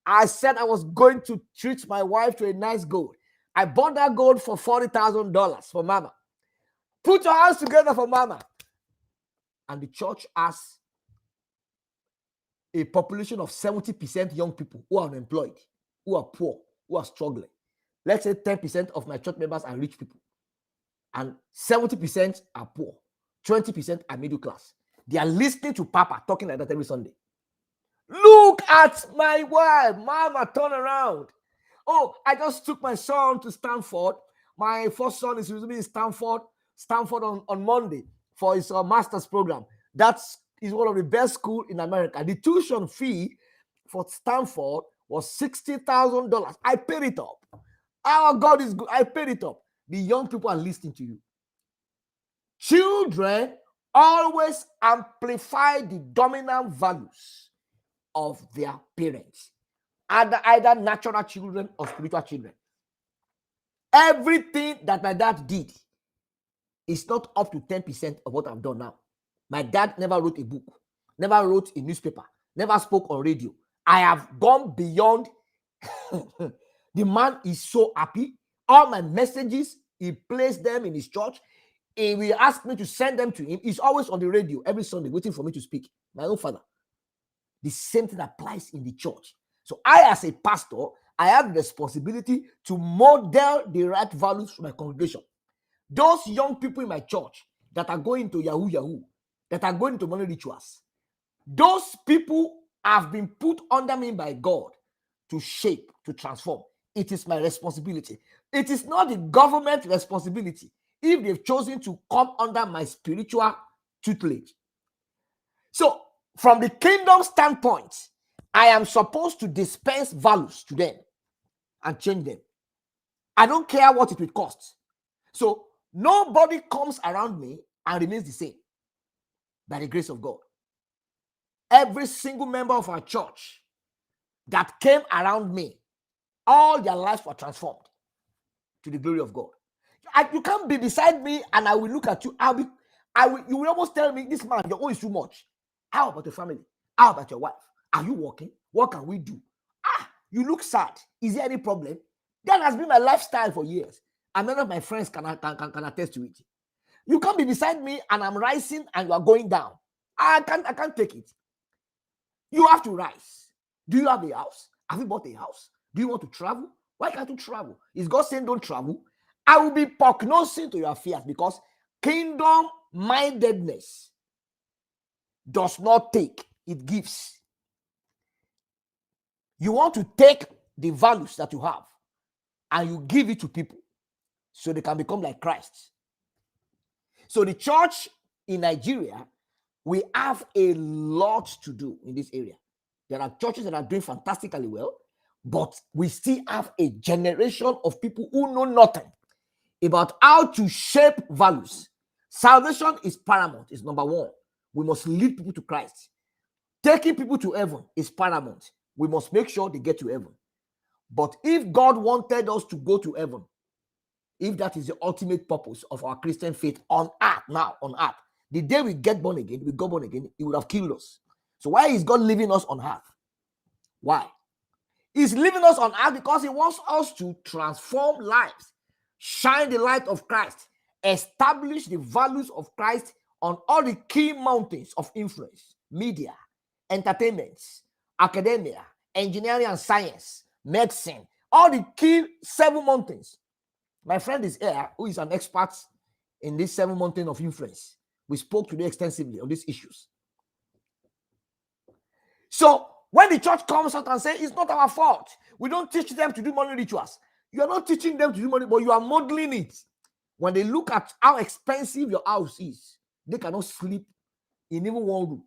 I said I was going to treat my wife to a nice gold. I bought that gold for $40,000 for Mama. Put your hands together for Mama. And the church has a population of 70% young people who are unemployed, who are poor, who are struggling. Let's say 10% of my church members are rich people. And 70% are poor. 20% are middle class. They are listening to Papa talking like that every Sunday. Look at my wife. Mama, turn around. Oh, I just took my son to Stanford. My first son is resuming in Stanford on Monday for his master's program. That is one of the best schools in America. The tuition fee for Stanford was $60,000. I paid it up. Our God is good. I paid it up. The young people are listening to you. Children always amplify the dominant values of their parents, either natural children or spiritual children. Everything that my dad did is not up to 10% of what I've done now. My dad never wrote a book, never wrote a newspaper, never spoke on radio. I have gone beyond. The man is so happy. All my messages, he plays them in his church. He will ask me to send them to him. He's always on the radio every Sunday waiting for me to speak. My own father. The same thing applies in the church. So I, as a pastor, I have the responsibility to model the right values for my congregation. Those young people in my church that are going to Yahoo, that are going to money rituals, those people have been put under me by God to shape, to transform. It is my responsibility. It is not the government responsibility if they've chosen to come under my spiritual tutelage. So, from the kingdom standpoint, I am supposed to dispense values to them and change them. I don't care what it will cost. So, nobody comes around me and remains the same by the grace of God. Every single member of our church that came around me, all their lives were transformed to the glory of God. You can't be beside me and I will look at you. You will almost tell me, this man, your own is too much. How about the family? How about your wife? Are you working? What can we do? You look sad. Is there any problem? That has been my lifestyle for years. And none of my friends can attest to it. You can't be beside me and I'm rising and you are going down. I can't take it. You have to rise. Do you have a house? Have you bought a house? Do you want to travel? Why can't you travel? Is God saying don't travel? I will be prognosing to your affairs because kingdom mindedness does not take, it gives. You want to take the values that you have and you give it to people so they can become like Christ. So the church in Nigeria, we have a lot to do in this area. There are churches that are doing fantastically well, but we still have a generation of people who know nothing about how to shape values. Salvation is paramount, is number one. We must lead people to Christ. Taking people to heaven is paramount. We must make sure they get to heaven. But if God wanted us to go to heaven, if that is the ultimate purpose of our Christian faith on earth, now on earth, the day we get born again, we go born again, he would have killed us. So why is God leaving us on earth? Why? He's leaving us on earth because he wants us to transform lives, shine the light of Christ, establish the values of Christ on all the key mountains of influence: media, entertainment, academia, engineering and science, medicine, all the key 7 mountains. My friend is here, who is an expert in this 7 mountains of influence. We spoke today extensively on these issues. So when the church comes out and says, it's not our fault, we don't teach them to do money rituals. You are not teaching them to do money, but you are modeling it. When they look at how expensive your house is, they cannot sleep in even one room.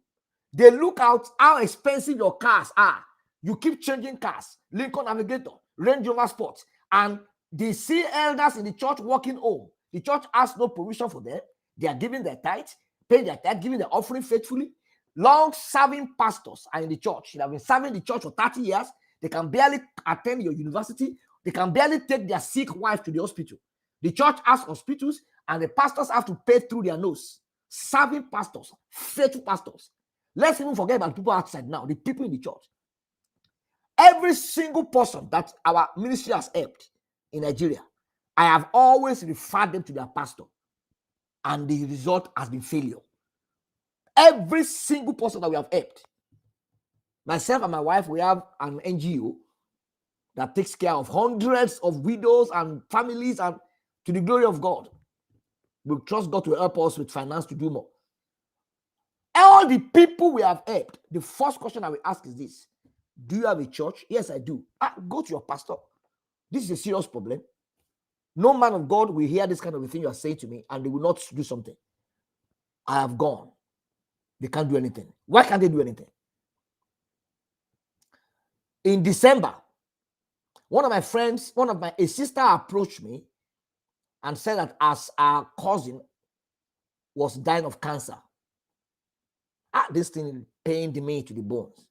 They look at how expensive your cars are. You keep changing cars, Lincoln Navigator, Range Rover Sport, and they see elders in the church walking home. The church has no provision for them. They are giving their tithe, paying their tithe, giving their offering faithfully. Long-serving pastors are in the church. They have been serving the church for 30 years. They can barely attend your university. They can barely take their sick wife to the hospital. The church has hospitals, and the pastors have to pay through their nose. Serving pastors, faithful pastors. Let's even forget about people outside now, the people in the church. Every single person that our ministry has helped in Nigeria, I have always referred them to their pastor, and the result has been failure. Every single person that we have helped, myself and my wife, we have an NGO that takes care of hundreds of widows and families, and to the glory of God, we trust God to help us with finance to do more. All the people we have helped, the first question I will ask is this: do you have a church? Yes, I do. Go to your pastor. This is a serious problem. No man of God will hear this kind of a thing you are saying to me, and they will not do something. I have gone. They can't do anything. Why can't they do anything? In December, a sister approached me and said that as our cousin was dying of cancer, this thing pained me to the bones.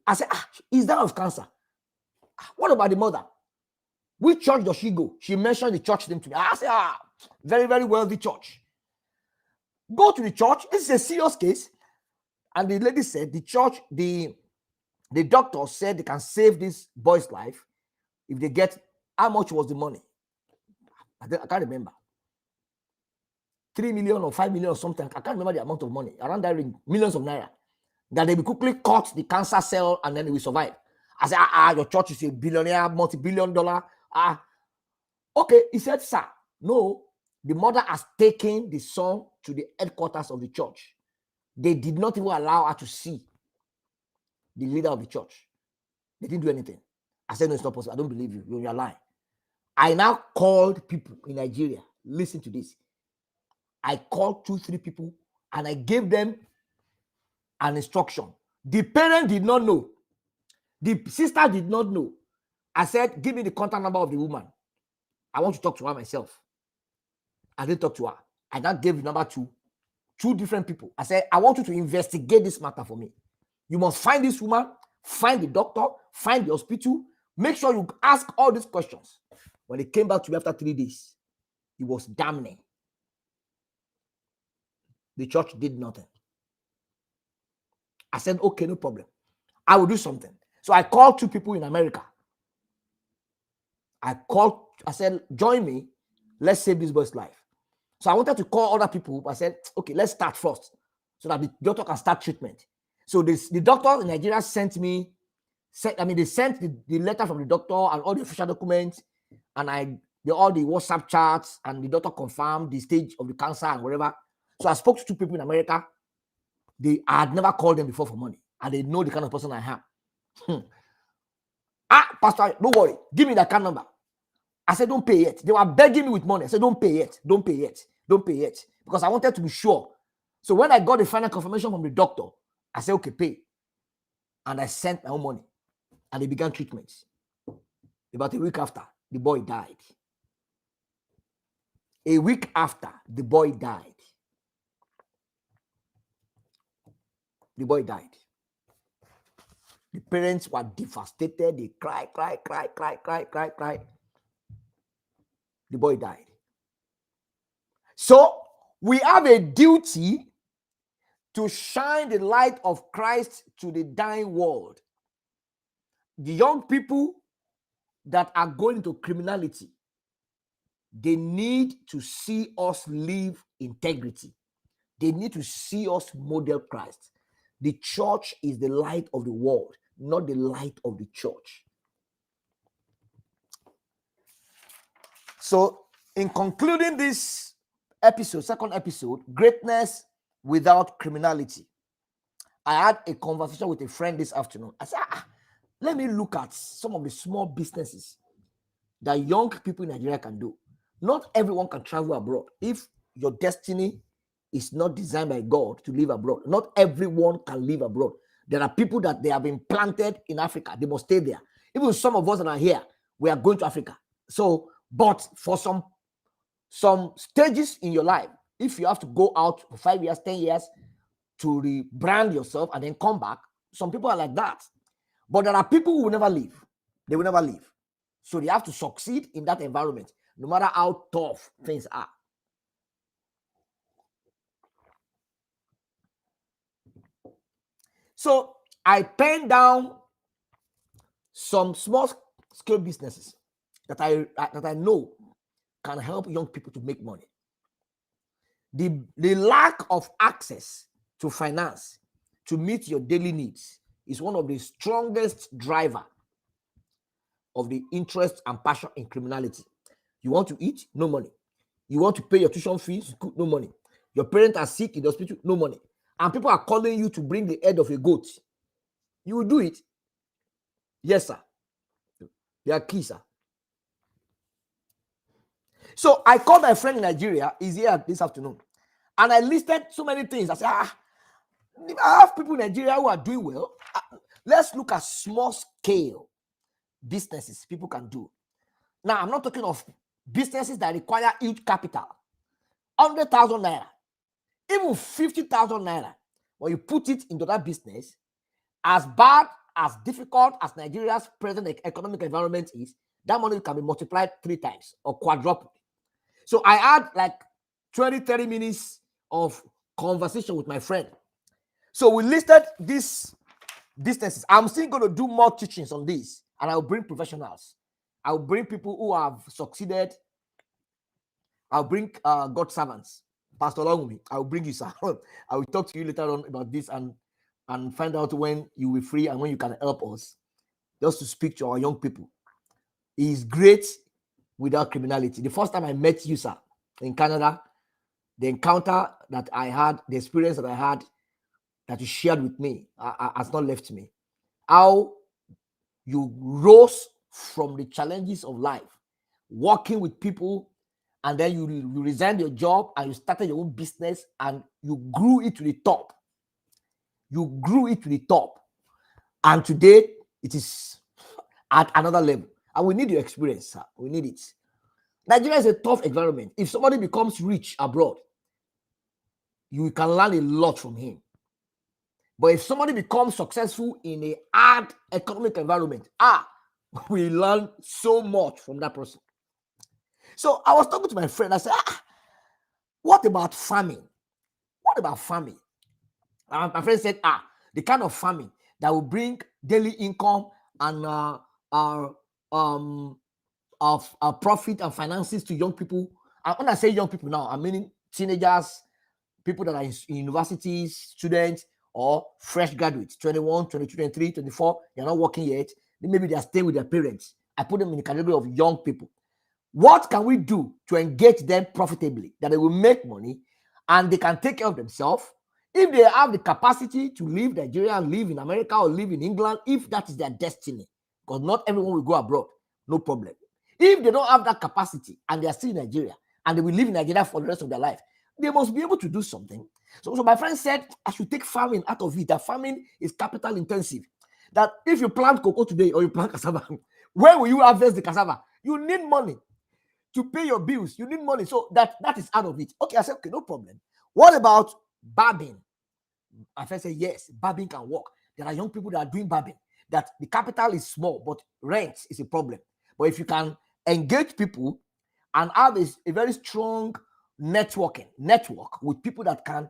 I said, he's dying of cancer. What about the mother? Which church does she go? She mentioned the church name to me. I said, very, very wealthy church. Go to the church. This is a serious case. And the lady said, the church, the doctor said they can save this boy's life if they get, how much was the money? I can't remember. 3 million or 5 million or something. I can't remember the amount of money. Around that ring, millions of naira. That they will quickly cut the cancer cell and then it will survive. I said, your church is a billionaire, multi-billion dollar. Okay, he said, sir, no, the mother has taken the son to the headquarters of the church. They did not even allow her to see the leader of the church. They didn't do anything. I said, no, it's not possible. I don't believe you. You're lying. I now called people in Nigeria. Listen to this. I called 2-3 people and I gave them an instruction. The parent did not know. The sister did not know. I said, give me the contact number of the woman. I want to talk to her myself. I didn't talk to her. I now gave the number to 2 different people. I said, I want you to investigate this matter for me. You must find this woman, find the doctor, find the hospital. Make sure you ask all these questions. When they came back to me after 3 days, it was damning. The church did nothing. I said, okay, no problem. I will do something. So I called 2 people in America. I said, join me. Let's save this boy's life. So I wanted to call other people. I said, okay, let's start first so that the doctor can start treatment. So the doctor in Nigeria sent me, they sent the letter from the doctor and all the official documents, and all the WhatsApp chats, and the doctor confirmed the stage of the cancer and whatever. So I spoke to 2 people in America. I had never called them before for money, and they know the kind of person I am. Pastor, don't worry. Give me the account number. I said, don't pay yet. They were begging me with money. I said, don't pay yet. Don't pay yet. Don't pay yet. Because I wanted to be sure. So when I got the final confirmation from the doctor, I said, okay, pay. And I sent my own money. And they began treatments. About a week after, the boy died. A week after, the boy died. The boy died. The parents were devastated. They cried. The boy died. So we have a duty to shine the light of Christ to the dying world. The young people that are going into criminality, they need to see us live integrity. They need to see us model Christ. The church is the light of the world, not the light of the church. So, in concluding this episode, second episode, greatness without criminality, I had a conversation with a friend this afternoon. I said, let me look at some of the small businesses that young people in Nigeria can do. Not everyone can travel abroad. If your destiny is not designed by God to live abroad, not everyone can live abroad. There are people that they have been planted in Africa. They must stay there. Even some of us that are here, we are going to Africa. So, but for some stages in your life, if you have to go out for 5 years, 10 years to rebrand yourself and then come back, some people are like that. But there are people who will never leave. They will never leave. So they have to succeed in that environment, no matter how tough things are. So I penned down some small scale businesses that I know can help young people to make money. The lack of access to finance to meet your daily needs is one of the strongest driver of the interest and passion in criminality. You want to eat? No money. You want to pay your tuition fees? No money. Your parents are sick in the hospital? No money. And people are calling you to bring the head of a goat. You will do it. Yes, sir. They are key, sir. So I called my friend in Nigeria. He's here this afternoon. And I listed so many things. I said, I have people in Nigeria who are doing well. Let's look at small scale businesses people can do. Now, I'm not talking of businesses that require huge capital. 100,000 naira, even 50,000 naira. When you put it into that business, as bad, as difficult as Nigeria's present economic environment is, that money can be multiplied 3 times or quadrupled. So I had like 20, 30 minutes of conversation with my friend. So we listed these businesses. I'm still going to do more teachings on this, and I'll bring professionals. I'll bring people who have succeeded. I'll bring God servants. Pastor Longmi, I'll bring you, sir. I will talk to you later on about this and find out when you will be free and when you can help us, just to speak to our young people. He is great without criminality. The first time I met you, sir, in Canada, the encounter that I had, the experience that I had, that you shared with me, has not left me. How you rose from the challenges of life, working with people, and then you resigned your job and you started your own business and you grew it to the top. You grew it to the top. And today, it is at another level. And we need your experience, sir. We need it. Nigeria is a tough environment. If somebody becomes rich abroad, you can learn a lot from him. But if somebody becomes successful in a hard economic environment, we learn so much from that person. So I was talking to my friend. I said, what about farming? What about farming? And my friend said, the kind of farming that will bring daily income and profit and finances to young people. And when I say young people now, I mean teenagers, people that are in universities, students, or fresh graduates, 21, 22, 23, 24, they're not working yet. Maybe they're staying with their parents. I put them in the category of young people. What can we do to engage them profitably, that they will make money and they can take care of themselves? If they have the capacity to leave Nigeria and live in America or live in England, if that is their destiny, because not everyone will go abroad, no problem. If they don't have that capacity and they are still in Nigeria and they will live in Nigeria for the rest of their life, they must be able to do something. So my friend said, I should take farming out of it. That farming is capital intensive. That if you plant cocoa today or you plant cassava, where will you harvest the cassava? You need money to pay your bills. You need money. So that is out of it. Okay, I said, okay, no problem. What about barbing? My friend said, yes, barbing can work. There are young people that are doing barbing, that the capital is small, but rent is a problem. But if you can engage people and have a very strong network with people that can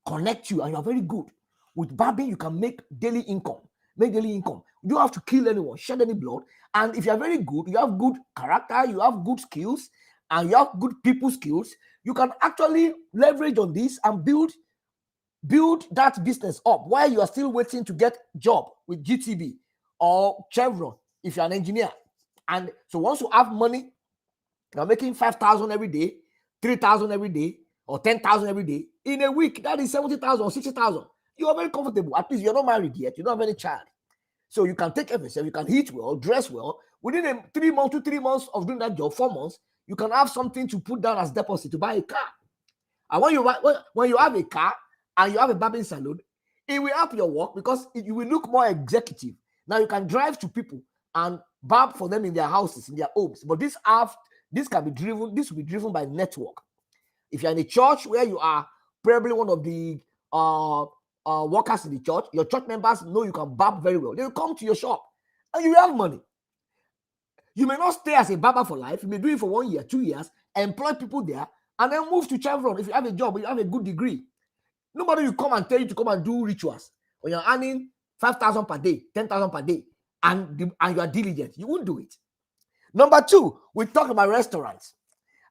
connect you, and you are very good with barbing, you can make daily income. You don't have to kill anyone, shed any blood. And if you are very good, you have good character, you have good skills, and you have good people skills, you can actually leverage on this and build that business up while you are still waiting to get job with GTB or Chevron if you're an engineer. And so once you have money, you're making 5,000 every day, 3,000 every day, or 10,000 every day. In a week, that is 70,000 or 60,000. You are very comfortable. At least you're not married yet. You don't have any child. So you can take care of yourself. You can eat well, dress well. Within 3 months of doing that job, 4 months, you can have something to put down as deposit to buy a car. And when you have a car and you have a barbering salon, It will help your work because you will look more executive. Now you can drive to people and barb for them in their houses, in their homes. But this can be driven, this will be driven by network. If you're in a church where you are probably one of the workers in the church, your church members know you can barb very well. They will come to your shop and you have money. You may not stay as a barber for life. You may do it for 1 year, 2 years, employ people there, and then move to Chevron if you have a job, you have a good degree. Nobody will come and tell you to come and do rituals when you're earning 5,000 per day, 10,000 per day, and you are diligent. You won't do it. Number two, we talk about restaurants.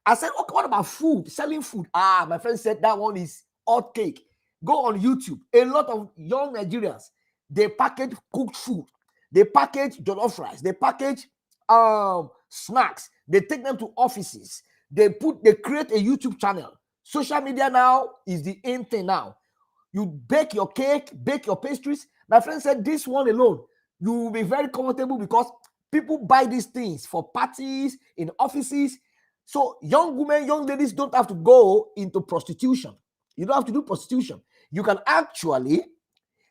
I said, okay, what about food? Selling food. My friend said that one is hot cake. Go on YouTube. A lot of young Nigerians, they package cooked food. They package jollof rice. They package snacks. They take them to offices. They create a YouTube channel. Social media now is the in thing now. You bake your cake, bake your pastries. My friend said this one alone, you will be very comfortable because people buy these things for parties, in offices. So young women, young ladies don't have to go into prostitution. You don't have to do prostitution. You can actually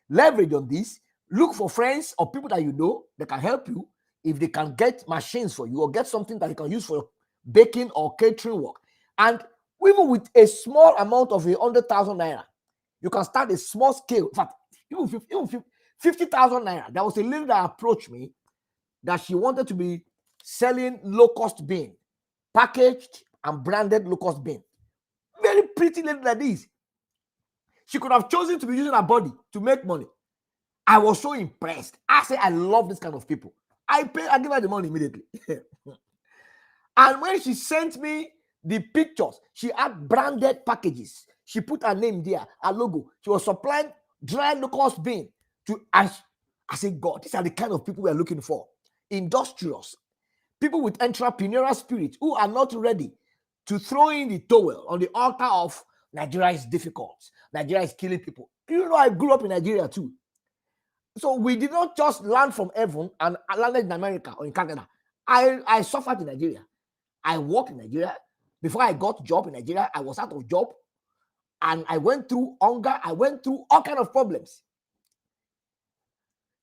leverage on this. Look for friends or people that you know that can help you if they can get machines for you or get something that you can use for baking or catering work. And even with a small amount of 100,000 naira, you can start a small scale. In fact, even 50,000 naira. There was a lady that approached me that she wanted to be selling low-cost bean, packaged and branded low-cost bean. Very pretty lady like this. She could have chosen to be using her body to make money. I was so impressed. I said, I love this kind of people. I give her the money immediately. And when she sent me the pictures, she had branded packages. She put her name there, her logo. She was supplying dry low-cost bean to us. I said, God, these are the kind of people we are looking for. Industrious. People with entrepreneurial spirit who are not ready to throw in the towel on the altar of Nigeria is difficult. Nigeria is killing people. You know, I grew up in Nigeria too. So we did not just land from heaven and landed in America or in Canada. I suffered in Nigeria. I worked in Nigeria. Before I got a job in Nigeria, I was out of job. And I went through hunger. I went through all kinds of problems.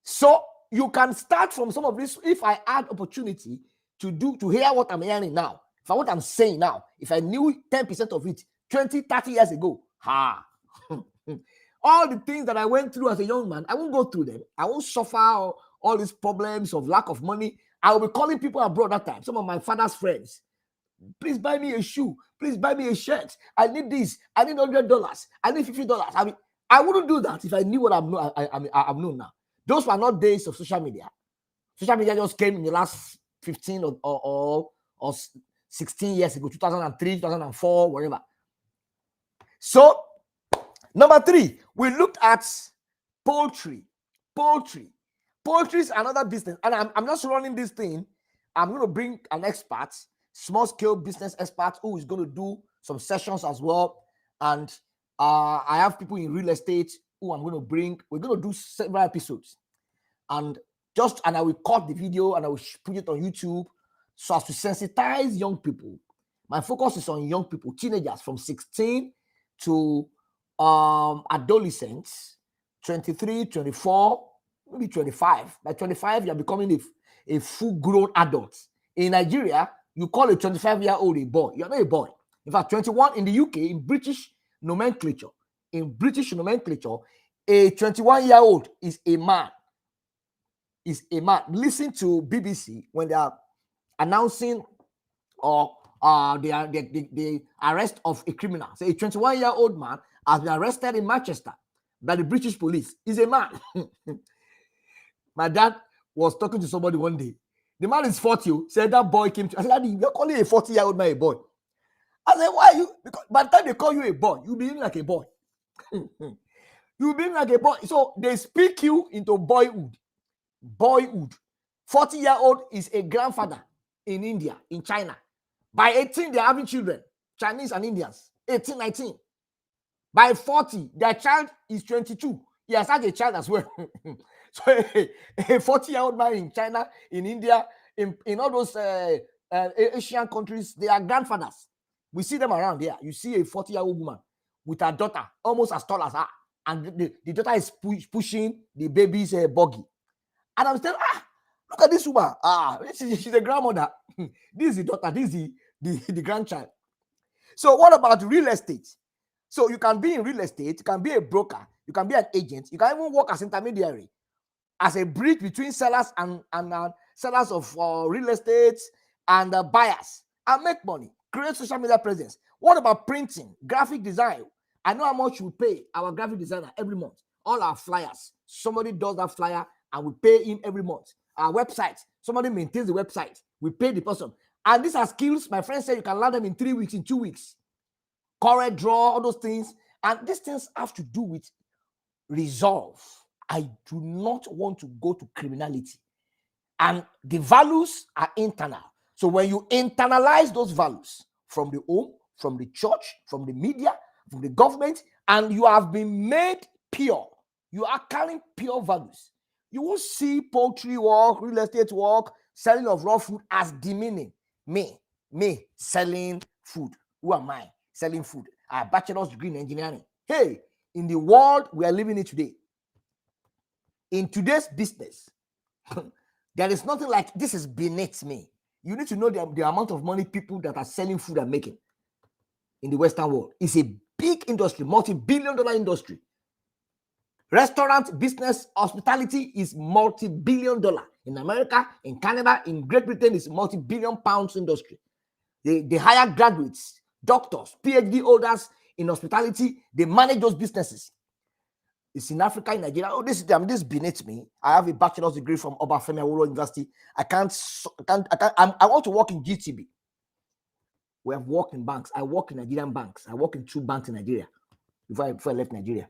So you can start from some of this. If I had opportunity to hear what I'm hearing now, for what I'm saying now, if I knew 10% of it 20, 30 years ago, all the things that I went through as a young man, I won't go through them. I won't suffer all these problems of lack of money. I will be calling people abroad that time, some of my father's friends. Please buy me a shoe. Please buy me a shirt. I need this. I need $100. I need $50. I wouldn't do that if I knew what I've known now. Those were not days of social media. Social media just came in the last 15 or 16 years ago, 2003, 2004, whatever. So, number three, we looked at poultry. Poultry is another business. And I'm just running this thing. I'm going to bring an expert, small-scale business expert who is going to do some sessions as well. And I have people in real estate who I'm going to bring. We're going to do several episodes. And I will cut the video and I will put it on YouTube so as to sensitize young people. My focus is on young people, teenagers from 16 to adolescents, 23, 24, maybe 25. By 25, you're becoming a full-grown adult. In Nigeria, you call a 25-year-old a boy. You're not a boy. In fact, 21 in the UK, in British nomenclature, a 21-year-old is a man. Listen to BBC when they are announcing or the arrest of a criminal. Say a 21-year-old man has been arrested in Manchester by the British police. He's a man. My dad was talking to somebody one day. The man is 40. Said that boy came to. I said, Daddy, you're calling a 40-year-old man a boy. I said, why are you? Because by the time they call you a boy, you'll be like a boy. You'll be like a boy. So they speak you into boyhood. 40-year-old is a grandfather in India, in China. By 18, they're having children, Chinese and Indians, 18, 19. By 40, their child is 22. He has had a child as well. So a 40-year-old man in China, in India, in all those Asian countries, they are grandfathers. We see them around here. You see a 40-year-old woman with her daughter, almost as tall as her. and the daughter is pushing the baby's buggy. And I'm saying, look at this woman. She's the grandmother. This is the daughter. This is the grandchild. So what about real estate? So you can be in real estate, you can be a broker, you can be an agent, you can even work as intermediary, as a bridge between sellers and sellers of real estate and buyers, and make money, create social media presence. What about printing, graphic design? I know how much we pay our graphic designer every month. All our flyers, somebody does that flyer and we pay him every month. Our website, somebody maintains the website, we pay the person. And these are skills my friend said you can learn them in 3 weeks, in 2 weeks. Correct, draw, all those things. And these things have to do with resolve. I do not want to go to criminality. And the values are internal. So when you internalize those values from the home, from the church, from the media, from the government, and you have been made pure, you are carrying pure values, you will see poultry work, real estate work, selling of raw food as demeaning. Me selling food. Who am I? Selling food. I have a bachelor's degree in engineering. Hey, in the world we are living in today, in today's business, there is nothing like this is beneath me. You need to know the amount of money people that are selling food are making in the Western world. It's a big industry, multi-billion-dollar industry. Restaurant business, hospitality is multi-billion-dollar. In America, in Canada, in Great Britain, it's multi-billion pounds industry. They hire graduates, doctors, PhD holders in hospitality. They manage those businesses. It's in Africa, in Nigeria. Oh, this is beneath me. I have a bachelor's degree from Obafemi Awolowo University. I want to work in GTB. We have worked in banks. I work in Nigerian banks. I work in 2 banks in Nigeria before I left Nigeria.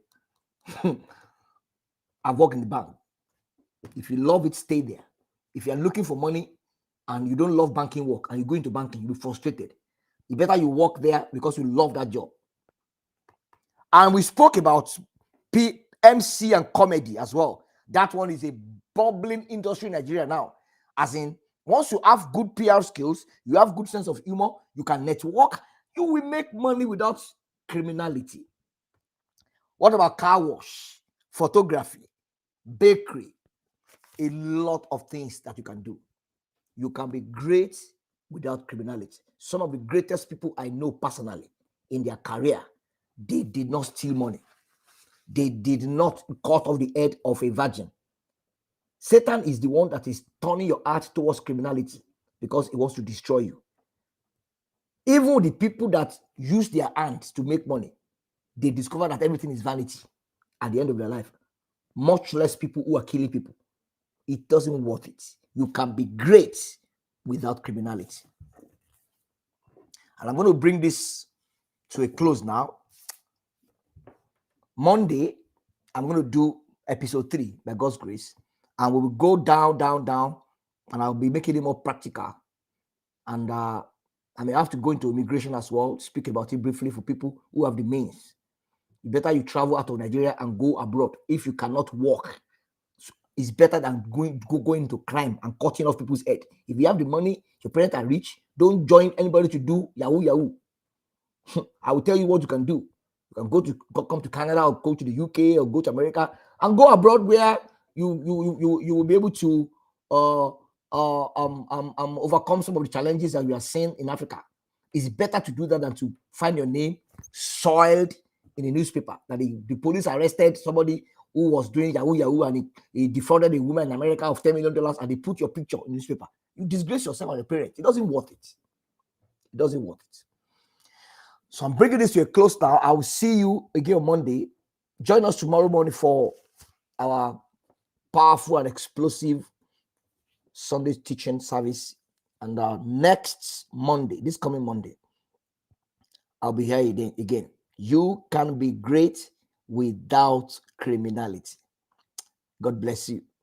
I've worked in the bank. If you love it, stay there. If you're looking for money and you don't love banking work and you go into banking, you'll be frustrated. You better you work there because you love that job. And we spoke about MC and comedy as well. That one is a bubbling industry in Nigeria now. As in, once you have good PR skills, you have good sense of humor, you can network, you will make money without criminality. What about car wash, photography, bakery? A lot of things that you can do. You can be great without criminality. Some of the greatest people I know personally in their career, they did not steal money. They did not cut off the head of a virgin. Satan is the one that is turning your heart towards criminality because he wants to destroy you. Even the people that use their hands to make money, they discover that everything is vanity at the end of their life. Much less people who are killing people. It doesn't worth it. You can be great without criminality. And I'm going to bring this to a close now. Monday, I'm going to do episode 3 by God's grace. And we will go down, and I'll be making it more practical. And I may have to go into immigration as well, speak about it briefly for people who have the means. Better you travel out of Nigeria and go abroad. If you cannot walk, it's better than going into crime and cutting off people's head. If you have the money, your parents are rich, don't join anybody to do yahoo. I will tell you what you can do. You can come to Canada or go to the UK or go to America and go abroad where you will be able to overcome some of the challenges that we are seeing in Africa. It's better to do that than to find your name soiled in a newspaper that the police arrested somebody who was doing yahoo and he defrauded a woman in America of $10 million and they put your picture in the newspaper. You disgrace yourself and your parents. It doesn't worth it. It doesn't worth it. So I'm bringing this to a close now. I will see you again on Monday. Join us tomorrow morning for our powerful and explosive Sunday teaching service. And next Monday, this coming Monday, I'll be here again. You can be great without criminality. God bless you.